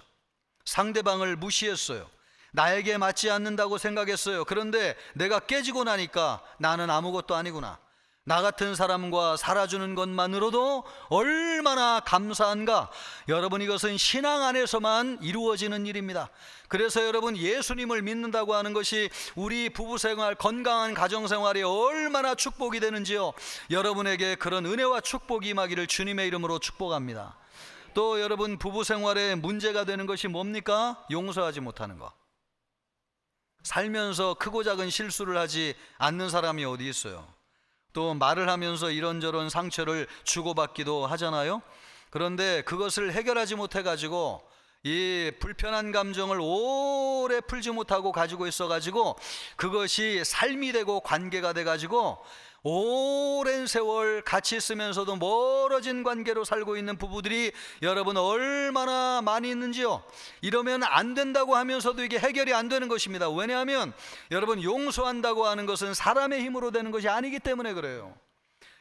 상대방을 무시했어요. 나에게 맞지 않는다고 생각했어요. 그런데 내가 깨지고 나니까 나는 아무것도 아니구나. 나 같은 사람과 살아주는 것만으로도 얼마나 감사한가. 여러분, 이것은 신앙 안에서만 이루어지는 일입니다. 그래서 여러분, 예수님을 믿는다고 하는 것이 우리 부부생활, 건강한 가정생활에 얼마나 축복이 되는지요. 여러분에게 그런 은혜와 축복이 임하기를 주님의 이름으로 축복합니다. 또 여러분, 부부생활에 문제가 되는 것이 뭡니까? 용서하지 못하는 것. 살면서 크고 작은 실수를 하지 않는 사람이 어디 있어요? 또 말을 하면서 이런저런 상처를 주고받기도 하잖아요. 그런데 그것을 해결하지 못해가지고 이 불편한 감정을 오래 풀지 못하고 가지고 있어가지고 그것이 삶이 되고 관계가 돼가지고 오랜 세월 같이 있으면서도 멀어진 관계로 살고 있는 부부들이 여러분 얼마나 많이 있는지요. 이러면 안 된다고 하면서도 이게 해결이 안 되는 것입니다. 왜냐하면 여러분, 용서한다고 하는 것은 사람의 힘으로 되는 것이 아니기 때문에 그래요.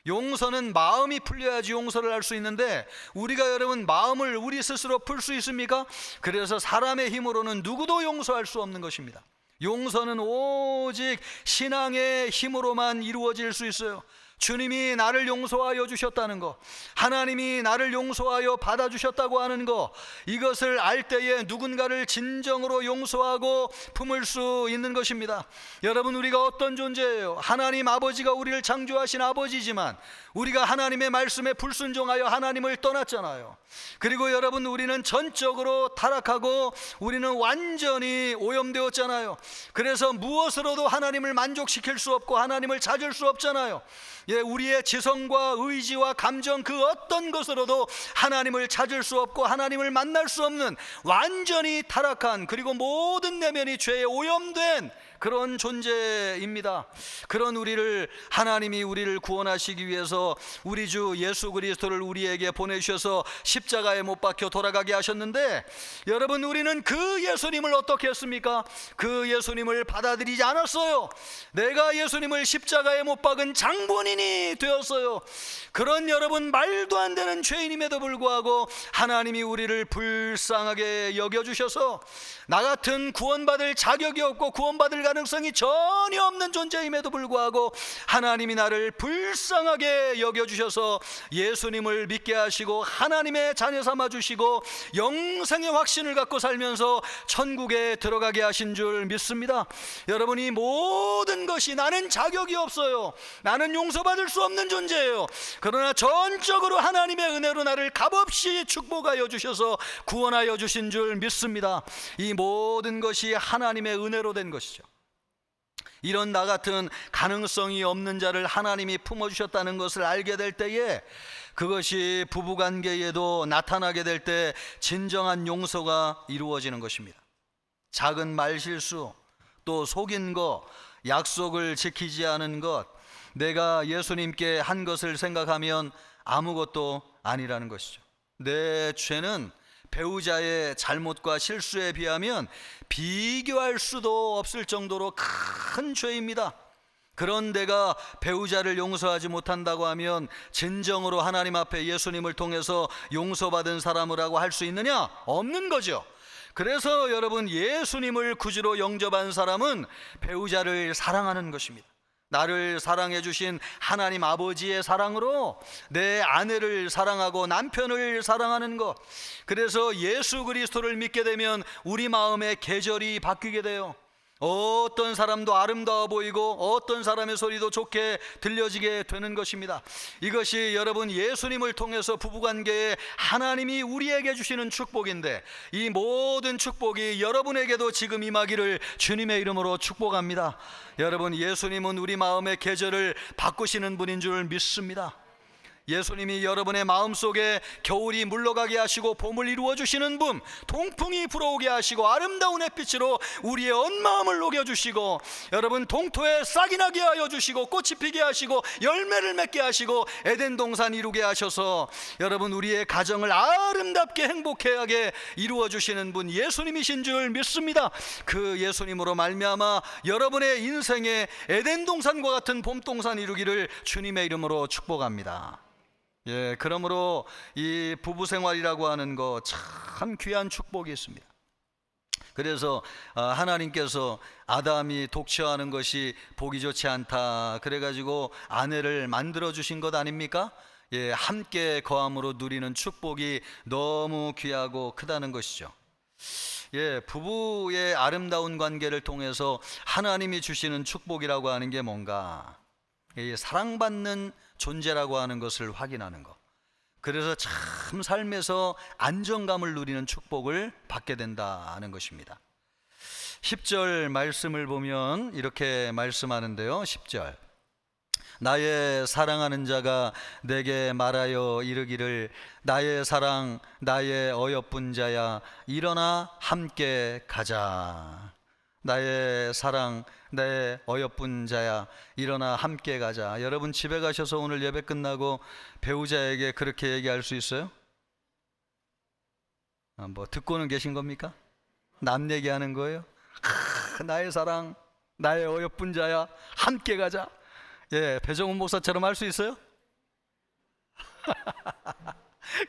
용서는 마음이 풀려야지 용서를 할 수 있는데 우리가 여러분 마음을 우리 스스로 풀 수 있습니까? 그래서 사람의 힘으로는 누구도 용서할 수 없는 것입니다. 용서는 오직 신앙의 힘으로만 이루어질 수 있어요. 주님이 나를 용서하여 주셨다는 것, 하나님이 나를 용서하여 받아주셨다고 하는 것, 이것을 알 때에 누군가를 진정으로 용서하고 품을 수 있는 것입니다. 여러분, 우리가 어떤 존재예요? 하나님 아버지가 우리를 창조하신 아버지지만 우리가 하나님의 말씀에 불순종하여 하나님을 떠났잖아요. 그리고 여러분, 우리는 전적으로 타락하고 우리는 완전히 오염되었잖아요. 그래서 무엇으로도 하나님을 만족시킬 수 없고 하나님을 찾을 수 없잖아요. 우리의 지성과 의지와 감정 그 어떤 것으로도 하나님을 찾을 수 없고 하나님을 만날 수 없는 완전히 타락한, 그리고 모든 내면이 죄에 오염된 그런 존재입니다. 그런 우리를 하나님이 우리를 구원하시기 위해서 우리 주 예수 그리스도를 우리에게 보내주셔서 십자가에 못 박혀 돌아가게 하셨는데, 여러분, 우리는 그 예수님을 어떻게 했습니까? 그 예수님을 받아들이지 않았어요. 내가 예수님을 십자가에 못 박은 장본인이 되었어요. 그런 여러분 말도 안 되는 죄인임에도 불구하고 하나님이 우리를 불쌍하게 여겨주셔서 나 같은 구원받을 자격이 없고 구원받을 가능성이 전혀 없는 존재임에도 불구하고 하나님이 나를 불쌍하게 여겨주셔서 예수님을 믿게 하시고 하나님의 자녀 삼아 주시고 영생의 확신을 갖고 살면서 천국에 들어가게 하신 줄 믿습니다. 여러분, 이 모든 것이 나는 자격이 없어요. 나는 용서받을 수 없는 존재예요. 그러나 전적으로 하나님의 은혜로 나를 값없이 축복하여 주셔서 구원하여 주신 줄 믿습니다. 이 모든 것이 하나님의 은혜로 된 것이죠. 이런 나 같은 가능성이 없는 자를 하나님이 품어주셨다는 것을 알게 될 때에 그것이 부부관계에도 나타나게 될 때 진정한 용서가 이루어지는 것입니다. 작은 말실수, 또 속인 것, 약속을 지키지 않은 것, 내가 예수님께 한 것을 생각하면 아무것도 아니라는 것이죠. 내 죄는 배우자의 잘못과 실수에 비하면 비교할 수도 없을 정도로 큰 죄입니다. 그런 내가 배우자를 용서하지 못한다고 하면 진정으로 하나님 앞에 예수님을 통해서 용서받은 사람이라고 할 수 있느냐? 없는 거죠. 그래서 여러분, 예수님을 구주로 영접한 사람은 배우자를 사랑하는 것입니다. 나를 사랑해 주신 하나님 아버지의 사랑으로 내 아내를 사랑하고 남편을 사랑하는 것. 그래서 예수 그리스도를 믿게 되면 우리 마음의 계절이 바뀌게 돼요. 어떤 사람도 아름다워 보이고 어떤 사람의 소리도 좋게 들려지게 되는 것입니다. 이것이 여러분 예수님을 통해서 부부관계에 하나님이 우리에게 주시는 축복인데, 이 모든 축복이 여러분에게도 지금 임하기를 주님의 이름으로 축복합니다. 여러분, 예수님은 우리 마음의 계절을 바꾸시는 분인 줄 믿습니다. 예수님이 여러분의 마음속에 겨울이 물러가게 하시고 봄을 이루어 주시는 분, 동풍이 불어오게 하시고 아름다운 햇빛으로 우리의 온 마음을 녹여주시고, 여러분 동토에 싹이 나게 하여 주시고 꽃이 피게 하시고 열매를 맺게 하시고 에덴 동산 이루게 하셔서 여러분 우리의 가정을 아름답게 행복하게 이루어 주시는 분 예수님이신 줄 믿습니다. 그 예수님으로 말미암아 여러분의 인생에 에덴 동산과 같은 봄 동산 이루기를 주님의 이름으로 축복합니다. 예, 그러므로 이 부부 생활이라고 하는 거 참 귀한 축복이 있습니다. 그래서 하나님께서 아담이 독처하는 것이 보기 좋지 않다 그래가지고 아내를 만들어 주신 것 아닙니까? 예, 함께 거함으로 누리는 축복이 너무 귀하고 크다는 것이죠. 예, 부부의 아름다운 관계를 통해서 하나님이 주시는 축복이라고 하는 게 뭔가? 사랑받는 존재라고 하는 것을 확인하는 것. 그래서 참 삶에서 안정감을 누리는 축복을 받게 된다는 것입니다. 10절 말씀을 보면 이렇게 말씀하는데요. 10절 나의 사랑하는 자가 내게 말하여 이르기를 나의 사랑 나의 어여쁜 자야 일어나 함께 가자. 나의 사랑 내 어여쁜 자야 일어나 함께 가자. 여러분 집에 가셔서 오늘 예배 끝나고 배우자에게 그렇게 얘기할 수 있어요? 뭐 듣고는 계신 겁니까? 남 얘기하는 거예요? 나의 사랑 나의 어여쁜 자야 함께 가자. 예, 배정훈 목사처럼 할 수 있어요?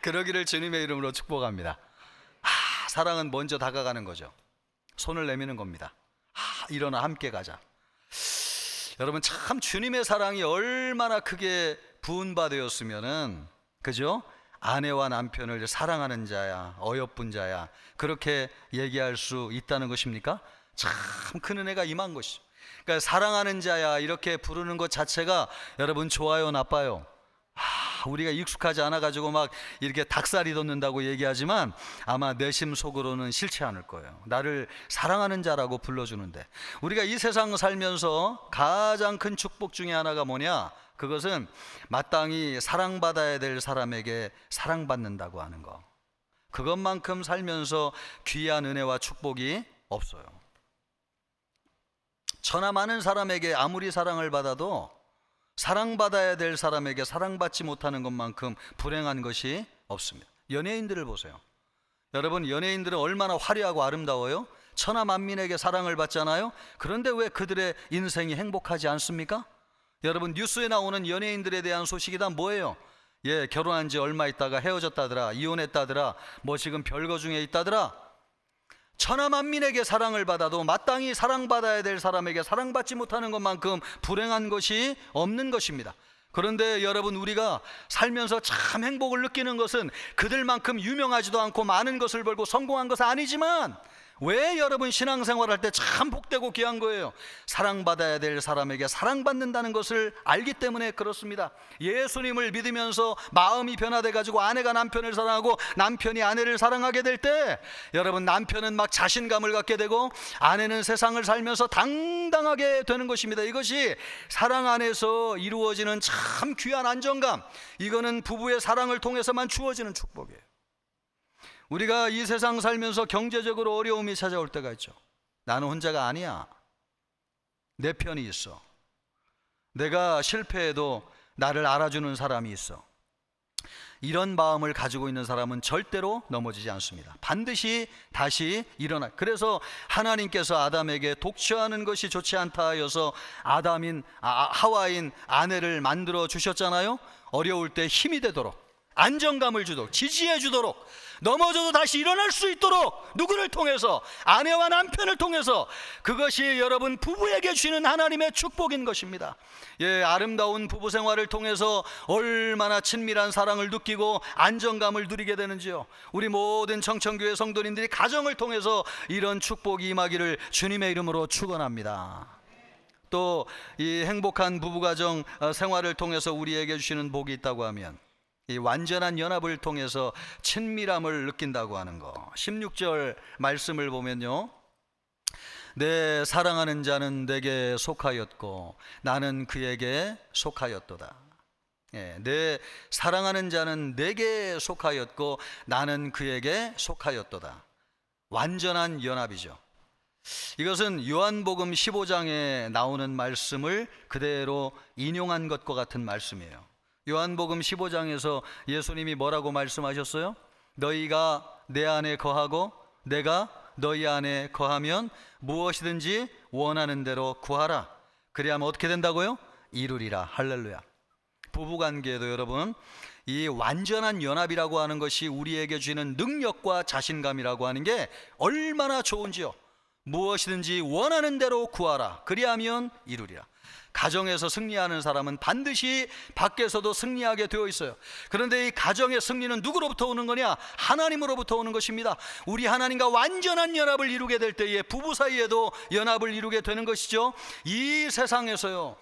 그러기를 주님의 이름으로 축복합니다. 사랑은 먼저 다가가는 거죠. 손을 내미는 겁니다. 일어나 함께 가자. 여러분 참 주님의 사랑이 얼마나 크게 부은바되었으면은 그죠? 아내와 남편을 사랑하는 자야 어여쁜 자야 그렇게 얘기할 수 있다는 것입니까? 참 큰 은혜가 임한 것이죠. 그러니까 사랑하는 자야 이렇게 부르는 것 자체가 여러분 좋아요 나빠요? 우리가 익숙하지 않아 가지고 막 이렇게 닭살이 돋는다고 얘기하지만 아마 내심 속으로는 싫지 않을 거예요. 나를 사랑하는 자라고 불러주는데 우리가 이 세상 살면서 가장 큰 축복 중에 하나가 뭐냐? 그것은 마땅히 사랑받아야 될 사람에게 사랑받는다고 하는 거. 그것만큼 살면서 귀한 은혜와 축복이 없어요. 천하 많은 사람에게 아무리 사랑을 받아도 사랑받아야 될 사람에게 사랑받지 못하는 것만큼 불행한 것이 없습니다. 연예인들을 보세요. 여러분 연예인들은 얼마나 화려하고 아름다워요? 천하 만민에게 사랑을 받잖아요. 그런데 왜 그들의 인생이 행복하지 않습니까? 여러분 뉴스에 나오는 연예인들에 대한 소식이 다 뭐예요? 예, 결혼한 지 얼마 있다가 헤어졌다더라, 이혼했다더라, 뭐 지금 별거 중에 있다더라. 천하 만민에게 사랑을 받아도 마땅히 사랑받아야 될 사람에게 사랑받지 못하는 것만큼 불행한 것이 없는 것입니다. 그런데 여러분 우리가 살면서 참 행복을 느끼는 것은 그들만큼 유명하지도 않고 많은 것을 벌고 성공한 것은 아니지만 왜 여러분 신앙생활할 때 참 복되고 귀한 거예요? 사랑받아야 될 사람에게 사랑받는다는 것을 알기 때문에 그렇습니다. 예수님을 믿으면서 마음이 변화돼 가지고 아내가 남편을 사랑하고 남편이 아내를 사랑하게 될 때 여러분 남편은 막 자신감을 갖게 되고 아내는 세상을 살면서 당당하게 되는 것입니다. 이것이 사랑 안에서 이루어지는 참 귀한 안정감, 이거는 부부의 사랑을 통해서만 주어지는 축복이에요. 우리가 이 세상 살면서 경제적으로 어려움이 찾아올 때가 있죠. 나는 혼자가 아니야. 내 편이 있어. 내가 실패해도 나를 알아주는 사람이 있어. 이런 마음을 가지고 있는 사람은 절대로 넘어지지 않습니다. 반드시 다시 일어나. 그래서 하나님께서 아담에게 독처하는 것이 좋지 않다 하여서 하와인 아내를 만들어 주셨잖아요. 어려울 때 힘이 되도록, 안정감을 주도록, 지지해 주도록, 넘어져도 다시 일어날 수 있도록 누구를 통해서? 아내와 남편을 통해서. 그것이 여러분 부부에게 주시는 하나님의 축복인 것입니다. 예, 아름다운 부부 생활을 통해서 얼마나 친밀한 사랑을 느끼고 안정감을 누리게 되는지요. 우리 모든 청천교회 성도님들이 가정을 통해서 이런 축복이 임하기를 주님의 이름으로 축원합니다. 또 이 행복한 부부가정 생활을 통해서 우리에게 주시는 복이 있다고 하면 이 완전한 연합을 통해서 친밀함을 느낀다고 하는 거. 16절 말씀을 보면요, 내 사랑하는 자는 내게 속하였고 나는 그에게 속하였도다. 예, 내 사랑하는 자는 내게 속하였고 나는 그에게 속하였도다. 완전한 연합이죠. 이것은 요한복음 15장에 나오는 말씀을 그대로 인용한 것과 같은 말씀이에요. 요한복음 15장에서 예수님이 뭐라고 말씀하셨어요? 너희가 내 안에 거하고 내가 너희 안에 거하면 무엇이든지 원하는 대로 구하라. 그리하면 어떻게 된다고요? 이루리라. 할렐루야. 부부관계에도 여러분 이 완전한 연합이라고 하는 것이 우리에게 주는 능력과 자신감이라고 하는 게 얼마나 좋은지요. 무엇이든지 원하는 대로 구하라. 그리하면 이루리라. 가정에서 승리하는 사람은 반드시 밖에서도 승리하게 되어 있어요. 그런데 이 가정의 승리는 누구로부터 오는 거냐? 하나님으로부터 오는 것입니다. 우리 하나님과 완전한 연합을 이루게 될 때에 부부 사이에도 연합을 이루게 되는 것이죠. 이 세상에서요,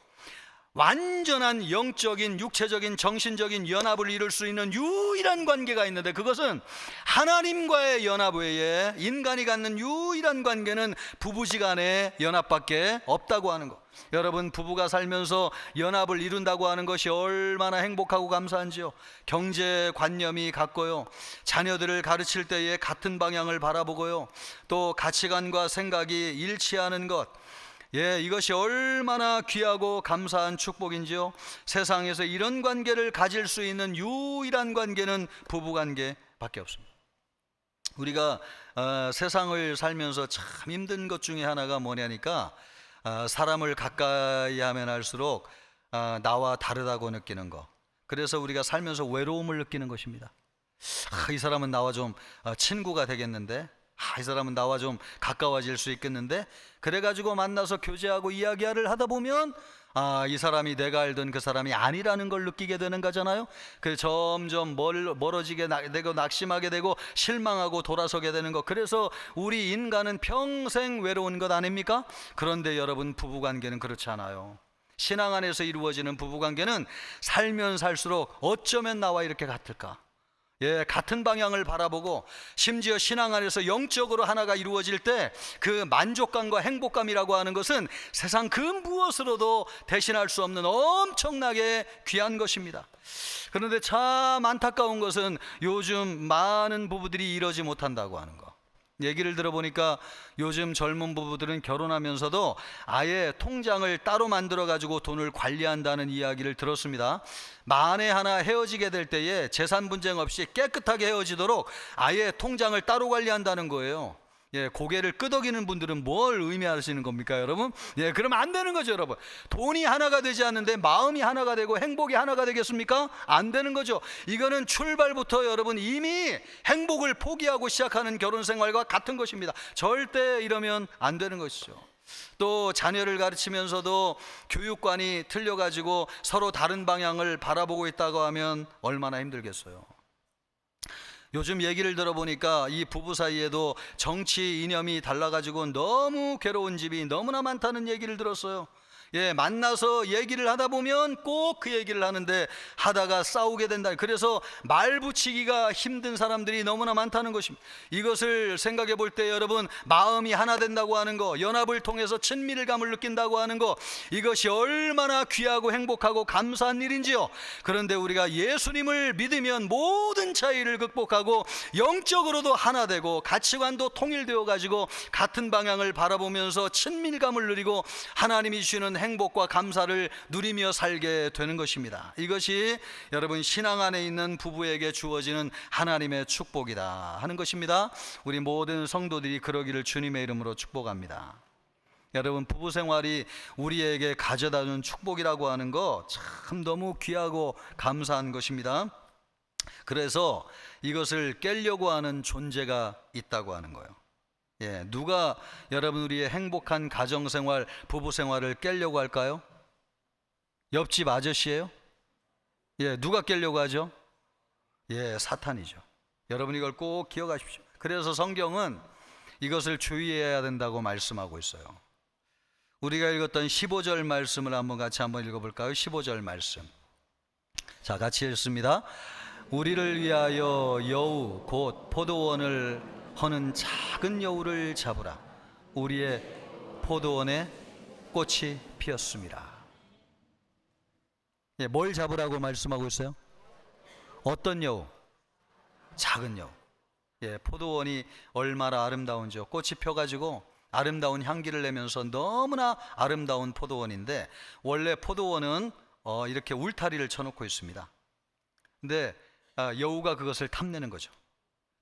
완전한 영적인, 육체적인, 정신적인 연합을 이룰 수 있는 유일한 관계가 있는데, 그것은 하나님과의 연합 외에 인간이 갖는 유일한 관계는 부부지간의 연합밖에 없다고 하는 것. 여러분, 부부가 살면서 연합을 이룬다고 하는 것이 얼마나 행복하고 감사한지요. 경제관념이 같고요, 자녀들을 가르칠 때에 같은 방향을 바라보고요, 또 가치관과 생각이 일치하는 것, 이것이 얼마나 귀하고 감사한 축복인지요. 세상에서 이런 관계를 가질 수 있는 유일한 관계는 부부관계밖에 없습니다. 우리가 세상을 살면서 참 힘든 것 중에 하나가 뭐냐니까, 사람을 가까이 하면 할수록 나와 다르다고 느끼는 거. 그래서 우리가 살면서 외로움을 느끼는 것입니다. 이 사람은 나와 좀 친구가 되겠는데, 이 사람은 나와 좀 가까워질 수 있겠는데, 그래가지고 만나서 교제하고 이야기를 하다 보면 이 사람이 내가 알던 그 사람이 아니라는 걸 느끼게 되는 거잖아요. 그 점점 멀어지게 되고 낙심하게 되고 실망하고 돌아서게 되는 것. 그래서 우리 인간은 평생 외로운 것 아닙니까? 그런데 여러분, 부부관계는 그렇지 않아요. 신앙 안에서 이루어지는 부부관계는 살면 살수록 어쩌면 나와 이렇게 같을까? 같은 방향을 바라보고, 심지어 신앙 안에서 영적으로 하나가 이루어질 때 그 만족감과 행복감이라고 하는 것은 세상 그 무엇으로도 대신할 수 없는 엄청나게 귀한 것입니다. 그런데 참 안타까운 것은 요즘 많은 부부들이 이러지 못한다고 하는 거. 얘기를 들어보니까 요즘 젊은 부부들은 결혼하면서도 아예 통장을 따로 만들어 가지고 돈을 관리한다는 이야기를 들었습니다. 만에 하나 헤어지게 될 때에 재산 분쟁 없이 깨끗하게 헤어지도록 아예 통장을 따로 관리한다는 거예요. 고개를 끄덕이는 분들은 뭘 의미하시는 겁니까, 여러분? 그러면 안 되는 거죠, 여러분. 돈이 하나가 되지 않는데 마음이 하나가 되고 행복이 하나가 되겠습니까? 안 되는 거죠. 이거는 출발부터 여러분 이미 행복을 포기하고 시작하는 결혼 생활과 같은 것입니다. 절대 이러면 안 되는 것이죠. 또 자녀를 가르치면서도 교육관이 틀려가지고 서로 다른 방향을 바라보고 있다고 하면 얼마나 힘들겠어요. 요즘 얘기를 들어보니까 이 부부 사이에도 정치 이념이 달라가지고 너무 괴로운 집이 너무나 많다는 얘기를 들었어요. 만나서 얘기를 하다 보면 꼭 그 얘기를 하는데 하다가 싸우게 된다. 그래서 말 붙이기가 힘든 사람들이 너무나 많다는 것입니다. 이것을 생각해 볼 때 여러분, 마음이 하나 된다고 하는 거, 연합을 통해서 친밀감을 느낀다고 하는 거, 이것이 얼마나 귀하고 행복하고 감사한 일인지요. 그런데 우리가 예수님을 믿으면 모든 차이를 극복하고 영적으로도 하나 되고 가치관도 통일되어 가지고 같은 방향을 바라보면서 친밀감을 누리고 하나님이 주시는 행복과 감사를 누리며 살게 되는 것입니다. 이것이 여러분 신앙 안에 있는 부부에게 주어지는 하나님의 축복이다 하는 것입니다. 우리 모든 성도들이 그러기를 주님의 이름으로 축복합니다. 여러분, 부부 생활이 우리에게 가져다준 축복이라고 하는 거 참 너무 귀하고 감사한 것입니다. 그래서 이것을 깨려고 하는 존재가 있다고 하는 거예요. 누가 여러분 우리의 행복한 가정생활, 부부생활을 깨려고 할까요? 옆집 아저씨예요? 누가 깨려고 하죠? 사탄이죠. 여러분 이걸 꼭 기억하십시오. 그래서 성경은 이것을 주의해야 된다고 말씀하고 있어요. 우리가 읽었던 15절 말씀을 같이 한번 읽어볼까요? 15절 말씀. 자, 같이 읽습니다. 우리를 위하여 여우 곧 포도원을 허는 작은 여우를 잡으라. 우리의 포도원에 꽃이 피었습니다. 뭘 잡으라고 말씀하고 있어요? 어떤 여우? 작은 여우. 포도원이 얼마나 아름다운지요. 꽃이 펴가지고 아름다운 향기를 내면서 너무나 아름다운 포도원인데, 원래 포도원은 이렇게 울타리를 쳐놓고 있습니다. 근데 여우가 그것을 탐내는 거죠.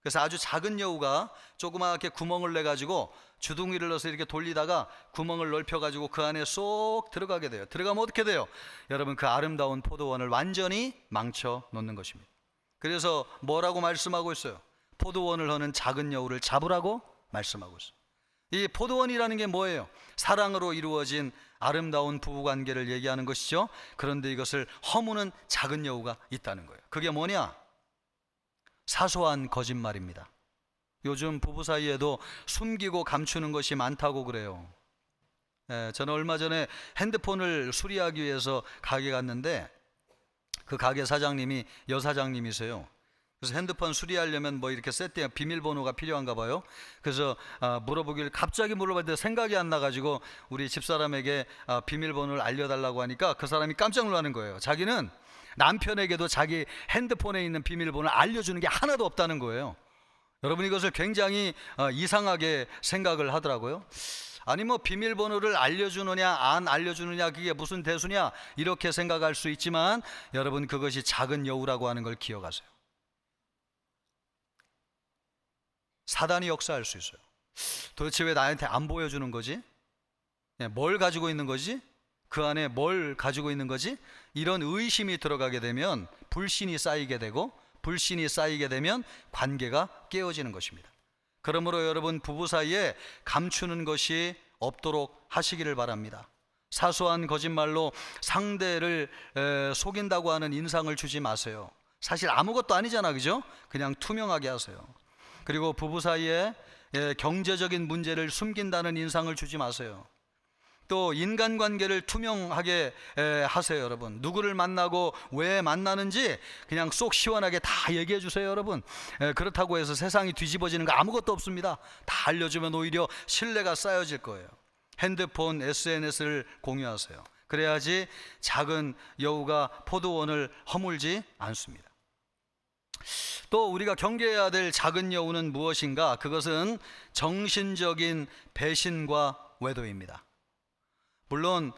그래서 아주 작은 여우가 조그맣게 구멍을 내가지고 주둥이를 넣어서 이렇게 돌리다가 구멍을 넓혀가지고 그 안에 쏙 들어가게 돼요. 들어가면 어떻게 돼요? 여러분, 그 아름다운 포도원을 완전히 망쳐 놓는 것입니다. 그래서 뭐라고 말씀하고 있어요? 포도원을 허는 작은 여우를 잡으라고 말씀하고 있어요. 이 포도원이라는 게 뭐예요? 사랑으로 이루어진 아름다운 부부관계를 얘기하는 것이죠. 그런데 이것을 허무는 작은 여우가 있다는 거예요. 그게 뭐냐? 사소한 거짓말입니다. 요즘 부부 사이에도 숨기고 감추는 것이 많다고 그래요. 저는 얼마 전에 핸드폰을 수리하기 위해서 가게 갔는데 그 가게 사장님이 여사장님이세요. 그래서 핸드폰 수리하려면 뭐 이렇게 세팅 비밀번호가 필요한가 봐요. 그래서 물어보길 갑자기 물어봤는데 생각이 안 나가지고 우리 집사람에게 비밀번호를 알려달라고 하니까 그 사람이 깜짝 놀라는 거예요. 자기는 남편에게도 자기 핸드폰에 있는 비밀번호를 알려주는 게 하나도 없다는 거예요. 여러분 이것을 굉장히 이상하게 생각을 하더라고요. 아니 뭐 비밀번호를 알려주느냐 안 알려주느냐 그게 무슨 대수냐 이렇게 생각할 수 있지만 여러분 그것이 작은 여우라고 하는 걸 기억하세요. 사단이 역사할 수 있어요. 도대체 왜 나한테 안 보여주는 거지? 뭘 가지고 있는 거지? 그 안에 뭘 가지고 있는 거지? 이런 의심이 들어가게 되면 불신이 쌓이게 되고 불신이 쌓이게 되면 관계가 깨어지는 것입니다. 그러므로 여러분 부부 사이에 감추는 것이 없도록 하시기를 바랍니다. 사소한 거짓말로 상대를 속인다고 하는 인상을 주지 마세요. 사실 아무것도 아니잖아, 그죠? 그냥 투명하게 하세요. 그리고 부부 사이에 경제적인 문제를 숨긴다는 인상을 주지 마세요. 또 인간관계를 투명하게 하세요. 여러분 누구를 만나고 왜 만나는지 그냥 쏙 시원하게 다 얘기해 주세요. 여러분 그렇다고 해서 세상이 뒤집어지는 거 아무것도 없습니다. 다 알려주면 오히려 신뢰가 쌓여질 거예요. 핸드폰, SNS를 공유하세요. 그래야지 작은 여우가 포도원을 허물지 않습니다. 또 우리가 경계해야 될 작은 여우는 무엇인가? 그것은 정신적인 배신과 외도입니다. 물론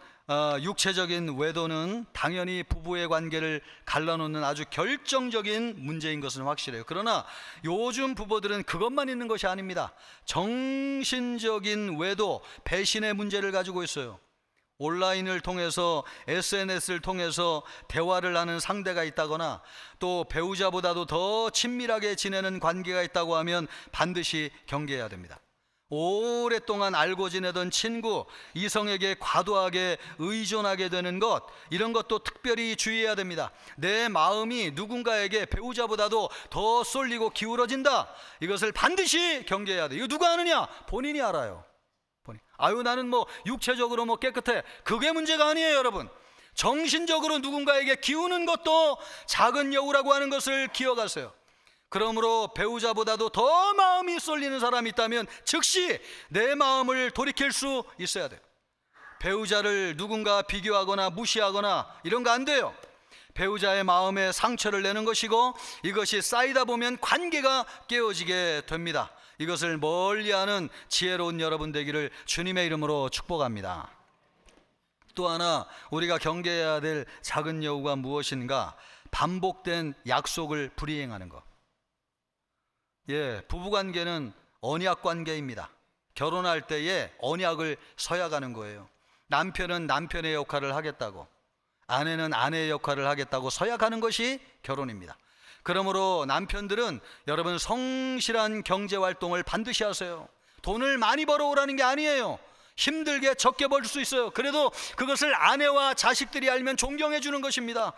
육체적인 외도는 당연히 부부의 관계를 갈라놓는 아주 결정적인 문제인 것은 확실해요. 그러나 요즘 부부들은 그것만 있는 것이 아닙니다. 정신적인 외도, 배신의 문제를 가지고 있어요. 온라인을 통해서 SNS를 통해서 대화를 하는 상대가 있다거나 또 배우자보다도 더 친밀하게 지내는 관계가 있다고 하면 반드시 경계해야 됩니다. 오랫동안 알고 지내던 친구, 이성에게 과도하게 의존하게 되는 것, 이런 것도 특별히 주의해야 됩니다. 내 마음이 누군가에게 배우자보다도 더 쏠리고 기울어진다, 이것을 반드시 경계해야 돼요. 이거 누가 아느냐? 본인이 알아요. 아유 나는 뭐 육체적으로 뭐 깨끗해, 그게 문제가 아니에요. 여러분 정신적으로 누군가에게 기우는 것도 작은 여우라고 하는 것을 기억하세요. 그러므로 배우자보다도 더 마음이 쏠리는 사람이 있다면 즉시 내 마음을 돌이킬 수 있어야 돼요. 배우자를 누군가 비교하거나 무시하거나 이런 거 안 돼요. 배우자의 마음에 상처를 내는 것이고 이것이 쌓이다 보면 관계가 깨어지게 됩니다. 이것을 멀리하는 지혜로운 여러분 되기를 주님의 이름으로 축복합니다. 또 하나 우리가 경계해야 될 작은 여우가 무엇인가? 반복된 약속을 불이행하는 것. 부부관계는 언약관계입니다. 결혼할 때에 언약을 서약하는 거예요. 남편은 남편의 역할을 하겠다고, 아내는 아내의 역할을 하겠다고 서약하는 것이 결혼입니다. 그러므로 남편들은 여러분 성실한 경제활동을 반드시 하세요. 돈을 많이 벌어오라는 게 아니에요. 힘들게 적게 벌 수 있어요. 그래도 그것을 아내와 자식들이 알면 존경해 주는 것입니다.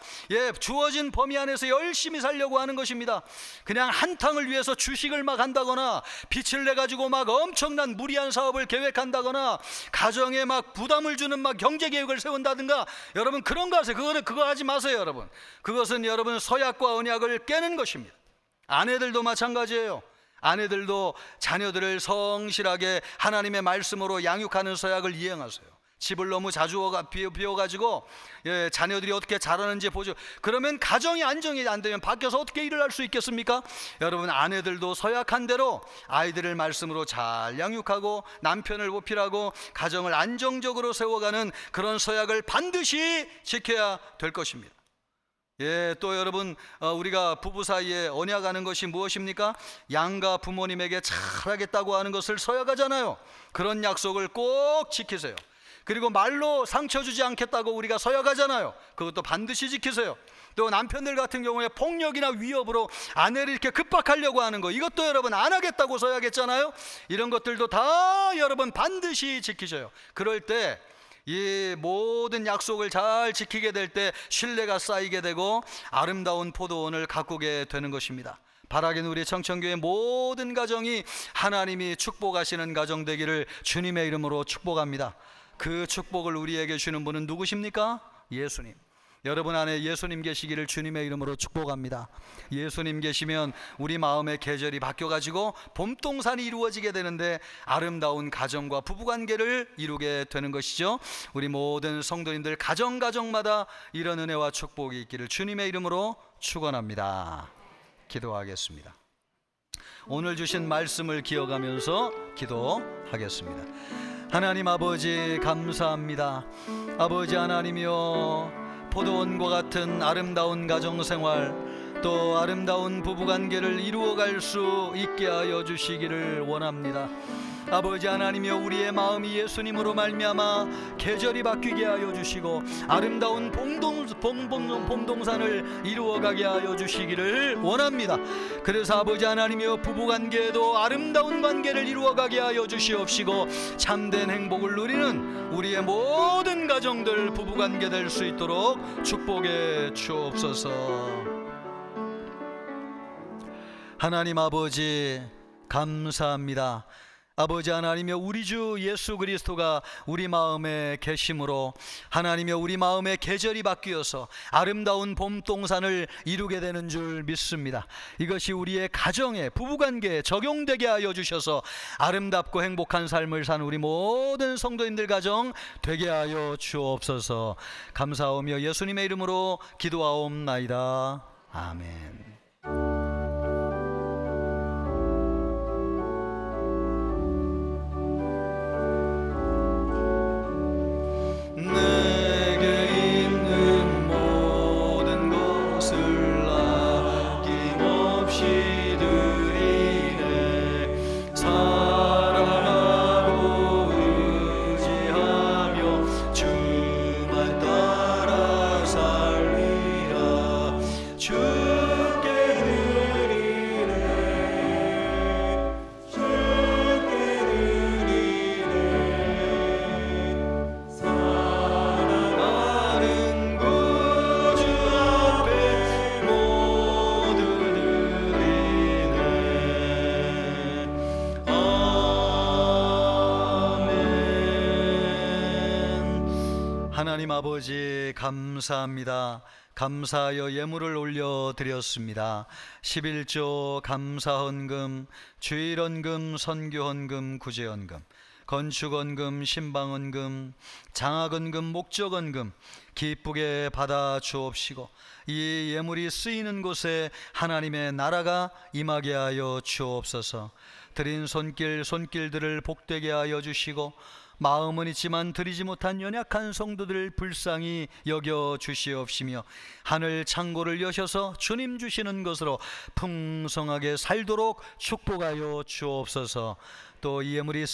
주어진 범위 안에서 열심히 살려고 하는 것입니다. 그냥 한탕을 위해서 주식을 막 한다거나 빚을 내 가지고 막 엄청난 무리한 사업을 계획한다거나 가정에 막 부담을 주는 막 경제 계획을 세운다든가, 여러분 그런 거 하세요. 그거 하지 마세요. 여러분 그것은 여러분 서약과 언약을 깨는 것입니다. 아내들도 마찬가지예요. 아내들도 자녀들을 성실하게 하나님의 말씀으로 양육하는 서약을 이행하세요. 집을 너무 자주 비워가지고 자녀들이 어떻게 자라는지 보죠. 그러면 가정이 안정이 안 되면 밖에서 어떻게 일을 할 수 있겠습니까? 여러분 아내들도 서약한 대로 아이들을 말씀으로 잘 양육하고 남편을 보필하고 가정을 안정적으로 세워가는 그런 서약을 반드시 지켜야 될 것입니다. 또 여러분 우리가 부부 사이에 언약하는 것이 무엇입니까? 양가 부모님에게 잘하겠다고 하는 것을 서약하잖아요. 그런 약속을 꼭 지키세요. 그리고 말로 상처 주지 않겠다고 우리가 서약하잖아요. 그것도 반드시 지키세요. 또 남편들 같은 경우에 폭력이나 위협으로 아내를 이렇게 급박하려고 하는 거, 이것도 여러분 안 하겠다고 서약했잖아요. 이런 것들도 다 여러분 반드시 지키셔요. 그럴 때 이 모든 약속을 잘 지키게 될 때 신뢰가 쌓이게 되고 아름다운 포도원을 가꾸게 되는 것입니다. 바라기는 우리 청천교회 모든 가정이 하나님이 축복하시는 가정 되기를 주님의 이름으로 축복합니다. 그 축복을 우리에게 주는 분은 누구십니까? 예수님. 여러분 안에 예수님 계시기를 주님의 이름으로 축복합니다. 예수님 계시면 우리 마음의 계절이 바뀌어가지고 봄동산이 이루어지게 되는데 아름다운 가정과 부부관계를 이루게 되는 것이죠. 우리 모든 성도님들 가정마다 이런 은혜와 축복이 있기를 주님의 이름으로 축원합니다. 기도하겠습니다. 오늘 주신 말씀을 기억하면서 기도하겠습니다. 하나님 아버지 감사합니다. 아버지 하나님이여, 포도원과 같은 아름다운 가정생활, 또 아름다운 부부관계를 이루어갈 수 있게 하여 주시기를 원합니다. 아버지 하나님이여, 우리의 마음이 예수님으로 말미암아 계절이 바뀌게 하여 주시고 아름다운 봄동산을 이루어가게 하여 주시기를 원합니다. 그래서 아버지 하나님이여, 부부관계에도 아름다운 관계를 이루어가게 하여 주시옵시고 참된 행복을 누리는 우리의 모든 가정들 부부관계 될 수 있도록 축복해 주옵소서. 하나님 아버지 감사합니다. 아버지 하나님이여, 우리 주 예수 그리스도가 우리 마음에 계심으로 하나님이여, 우리 마음의 계절이 바뀌어서 아름다운 봄동산을 이루게 되는 줄 믿습니다. 이것이 우리의 가정에, 부부관계에 적용되게 하여 주셔서 아름답고 행복한 삶을 사는 우리 모든 성도님들 가정 되게 하여 주옵소서. 감사하며 예수님의 이름으로 기도하옵나이다. 아멘. 내게 있는 모든 것을 아낌없이 드리네. 사랑하고 의지하며 주만 따라 살리라. 주께 드리네. 주께 드리네. 사랑하는 구주 앞에 모두 드리네. 아멘. 하나님 아버지 감사합니다. 감사하여 예물을 올려드렸습니다. 11조 감사헌금, 주일헌금, 선교헌금, 구제헌금, 건축헌금, 신방헌금, 장학헌금, 목적헌금 기쁘게 받아 주옵시고 이 예물이 쓰이는 곳에 하나님의 나라가 임하게 하여 주옵소서. 드린 손길들을 복되게 하여 주시고 마음은 있지만 드리지 못한 연약한 성도들을 불쌍히 여겨 주시옵시며 하늘 창고를 여셔서 주님 주시는 것으로 풍성하게 살도록 축복하여 주옵소서. 또 이 예물이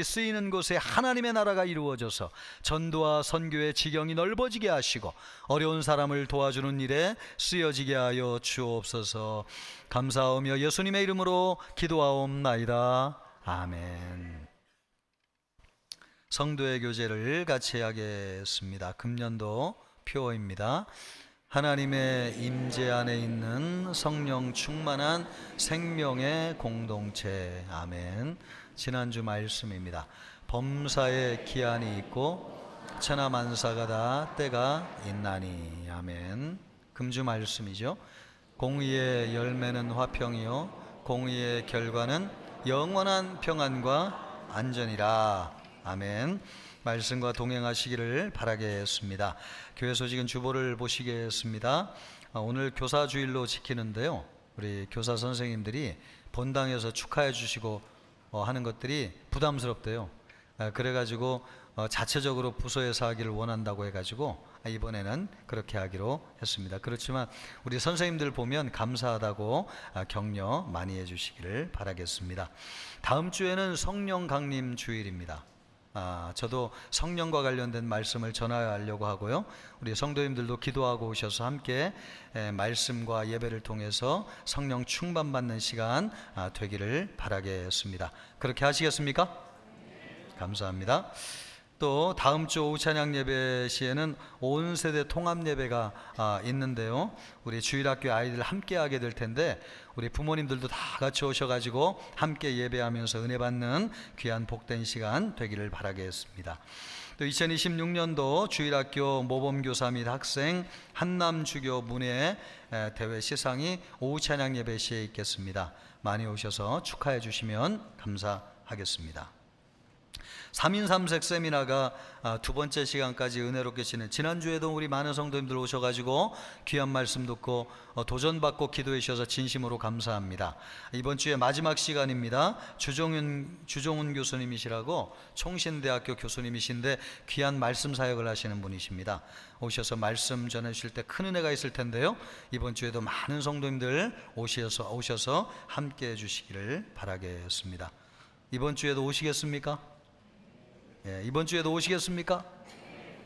쓰이는 곳에 하나님의 나라가 이루어져서 전도와 선교의 지경이 넓어지게 하시고 어려운 사람을 도와주는 일에 쓰여지게 하여 주옵소서. 감사하며 예수님의 이름으로 기도하옵나이다. 아멘. 성도의 교제를 같이 하겠습니다. 금년도 표어입니다. 하나님의 임재 안에 있는 성령 충만한 생명의 공동체. 아멘. 지난주 말씀입니다. 범사에 기한이 있고 천하만사가 다 때가 있나니. 아멘. 금주 말씀이죠. 공의의 열매는 화평이요 공의의 결과는 영원한 평안과 안전이라. 아멘. 말씀과 동행하시기를 바라겠습니다. 교회 소식은 주보를 보시겠습니다. 오늘 교사 주일로 지키는데요, 우리 교사 선생님들이 본당에서 축하해 주시고 하는 것들이 부담스럽대요. 그래가지고 자체적으로 부서에서 하기를 원한다고 해가지고 이번에는 그렇게 하기로 했습니다. 그렇지만 우리 선생님들 보면 감사하다고 격려 많이 해주시기를 바라겠습니다. 다음 주에는 성령 강림 주일입니다. 저도 성령과 관련된 말씀을 전하려고 하고요. 우리 성도님들도 기도하고 오셔서 함께 말씀과 예배를 통해서 성령 충만받는 시간 되기를 바라겠습니다. 그렇게 하시겠습니까? 감사합니다. 또 다음 주 오후 찬양 예배 시에는 온 세대 통합 예배가 있는데요. 우리 주일학교 아이들 함께 하게 될 텐데 우리 부모님들도 다 같이 오셔가지고 함께 예배하면서 은혜 받는 귀한 복된 시간 되기를 바라겠습니다. 또 2026년도 주일학교 모범교사 및 학생 한남주교 문예 대회 시상이 오후 찬양 예배 시에 있겠습니다. 많이 오셔서 축하해 주시면 감사하겠습니다. 3인 3색 세미나가 두 번째 시간까지 은혜롭게 지낸 지난주에도 우리 많은 성도님들 오셔가지고 귀한 말씀 듣고 도전받고 기도해 주셔서 진심으로 감사합니다. 이번 주에 마지막 시간입니다. 주종훈 교수님이시라고 총신대학교 교수님이신데 귀한 말씀 사역을 하시는 분이십니다. 오셔서 말씀 전해 주실 때 큰 은혜가 있을 텐데요. 이번 주에도 많은 성도님들 오셔서 함께 해 주시기를 바라겠습니다. 이번 주에도 오시겠습니까? 이번 주에도 오시겠습니까?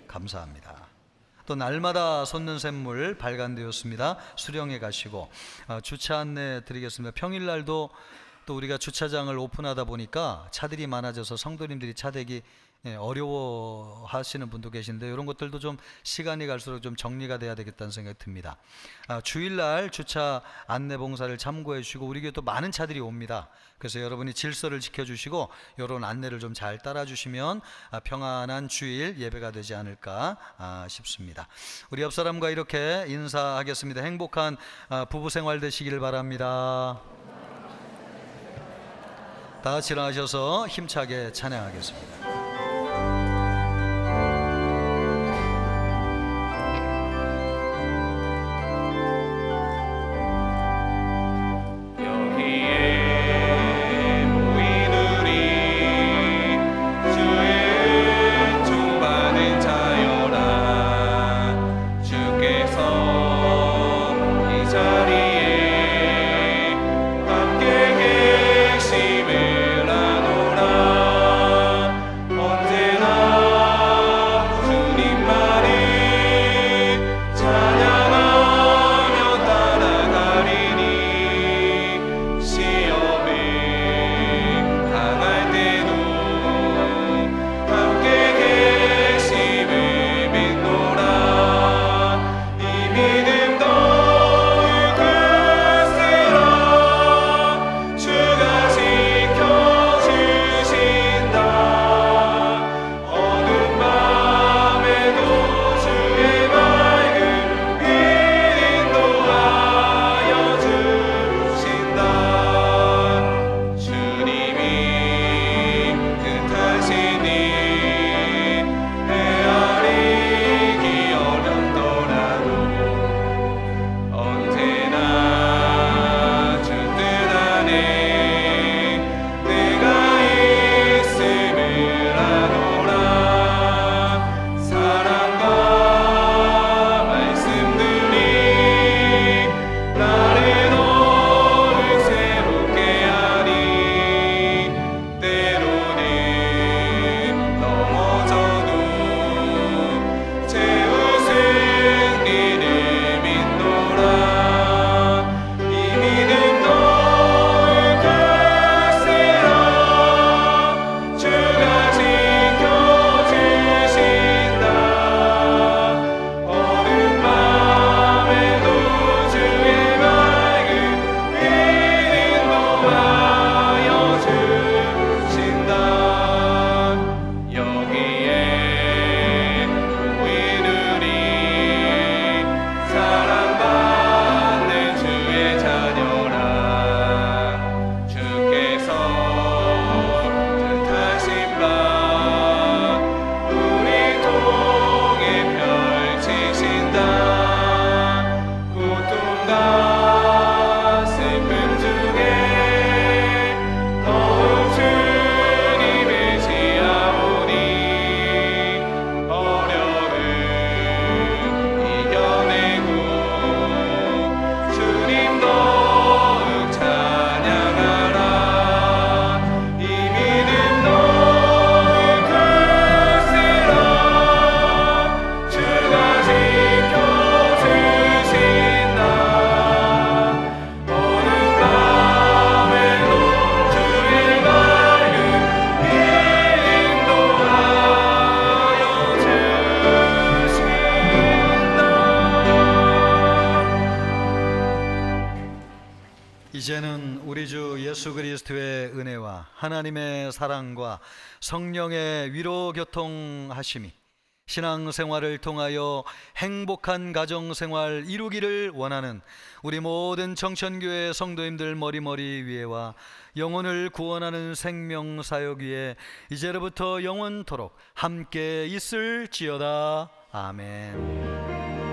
감사합니다. 또 날마다 솟는 샘물 발간되었습니다. 수령해 가시고 주차 안내 드리겠습니다. 평일날도 또 우리가 주차장을 오픈하다 보니까 차들이 많아져서 성도님들이 차 대기 어려워하시는 분도 계신데 이런 것들도 좀 시간이 갈수록 좀 정리가 돼야 되겠다는 생각이 듭니다. 주일날 주차 안내 봉사를 참고해 주시고 우리 교회 또 많은 차들이 옵니다. 그래서 여러분이 질서를 지켜주시고 이런 안내를 좀 잘 따라주시면 평안한 주일 예배가 되지 않을까 싶습니다. 우리 옆 사람과 이렇게 인사하겠습니다. 행복한 부부 생활 되시길 바랍니다. 다 같이 일어나셔서 힘차게 찬양하겠습니다. 함께 계심을 아노라. 예수 그리스도의 은혜와 하나님의 사랑과 성령의 위로 교통하심이 신앙생활을 통하여 행복한 가정생활 이루기를 원하는 우리 모든 청천교회 성도님들 머리머리 위에와 영혼을 구원하는 생명사역 위에 이제로부터 영원토록 함께 있을지어다. 아멘.